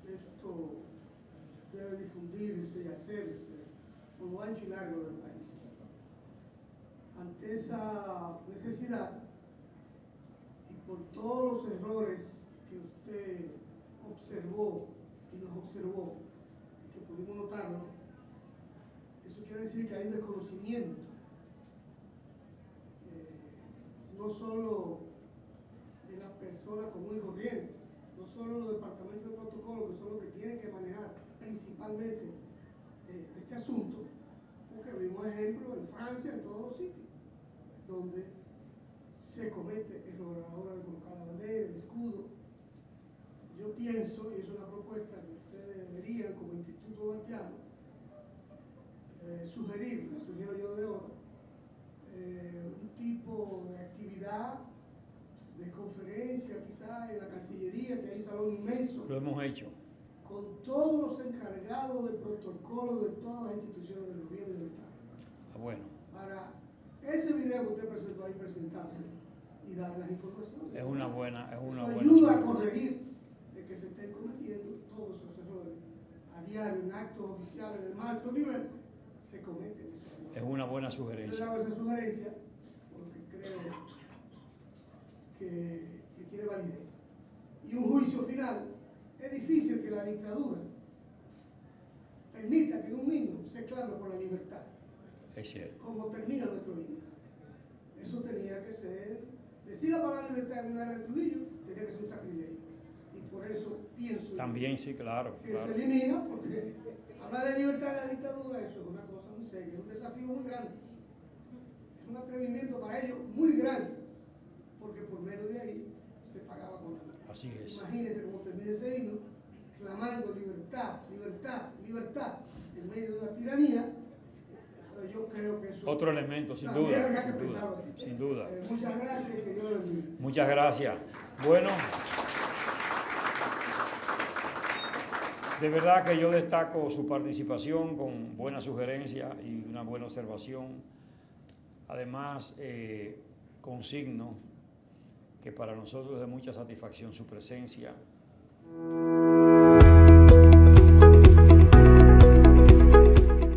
esto debe difundirse y hacerse por lo ancho y largo del país. Ante esa necesidad y por todos los errores que usted observó y nos observó, que pudimos notarlo, eso quiere decir que hay un desconocimiento, no solo en las personas común y corriente, no solo en los departamentos de protocolo, que son los que tienen que manejar principalmente este asunto, porque vimos ejemplos en Francia, en todos los sitios, donde se comete error a la hora de colocar la bandera, el escudo. Yo pienso, y es una propuesta que ustedes deberían como Instituto Duartiano sugerir, la sugiero yo de ahora, un tipo de actividad, de conferencia quizás en la Cancillería, que hay un salón inmenso. Lo hemos hecho. Con todos los encargados del protocolo de todas las instituciones del gobierno y del Estado. Bueno. Para ese video que usted presentó ahí, presentarse y dar las informaciones. Es una buena ayuda a corregir de que se estén cometiendo todos esos errores. A diario, en actos oficiales del más alto nivel, se cometen esos errores. Es una buena Yo le sugerencia. hago esa sugerencia porque creo que tiene validez. Y un juicio final, es difícil que la dictadura permita que un niño se clame por la libertad, Es cierto. como termina nuestro himno. Eso tenía que ser, decir la palabra libertad en una era de Trujillo, tenía que ser un sacrilegio. Y por eso pienso También, sí, claro. que claro. se elimina, porque hablar de libertad en la dictadura, eso es una cosa muy seria, es un desafío muy grande. Es un atrevimiento para ellos muy grande, porque por medio de ahí se pagaba con la vida. Así es. Imagínense cómo termina ese himno, clamando libertad, libertad, libertad, en medio de una tiranía. Yo creo que eso Otro elemento, sin también duda. habría que Sin duda. pensarlo así. Sin duda. Muchas gracias y que Dios los bendiga. Muchas gracias. Bueno, de verdad que yo destaco su participación con buena sugerencia y una buena observación. Además, consigno que para nosotros es de mucha satisfacción su presencia.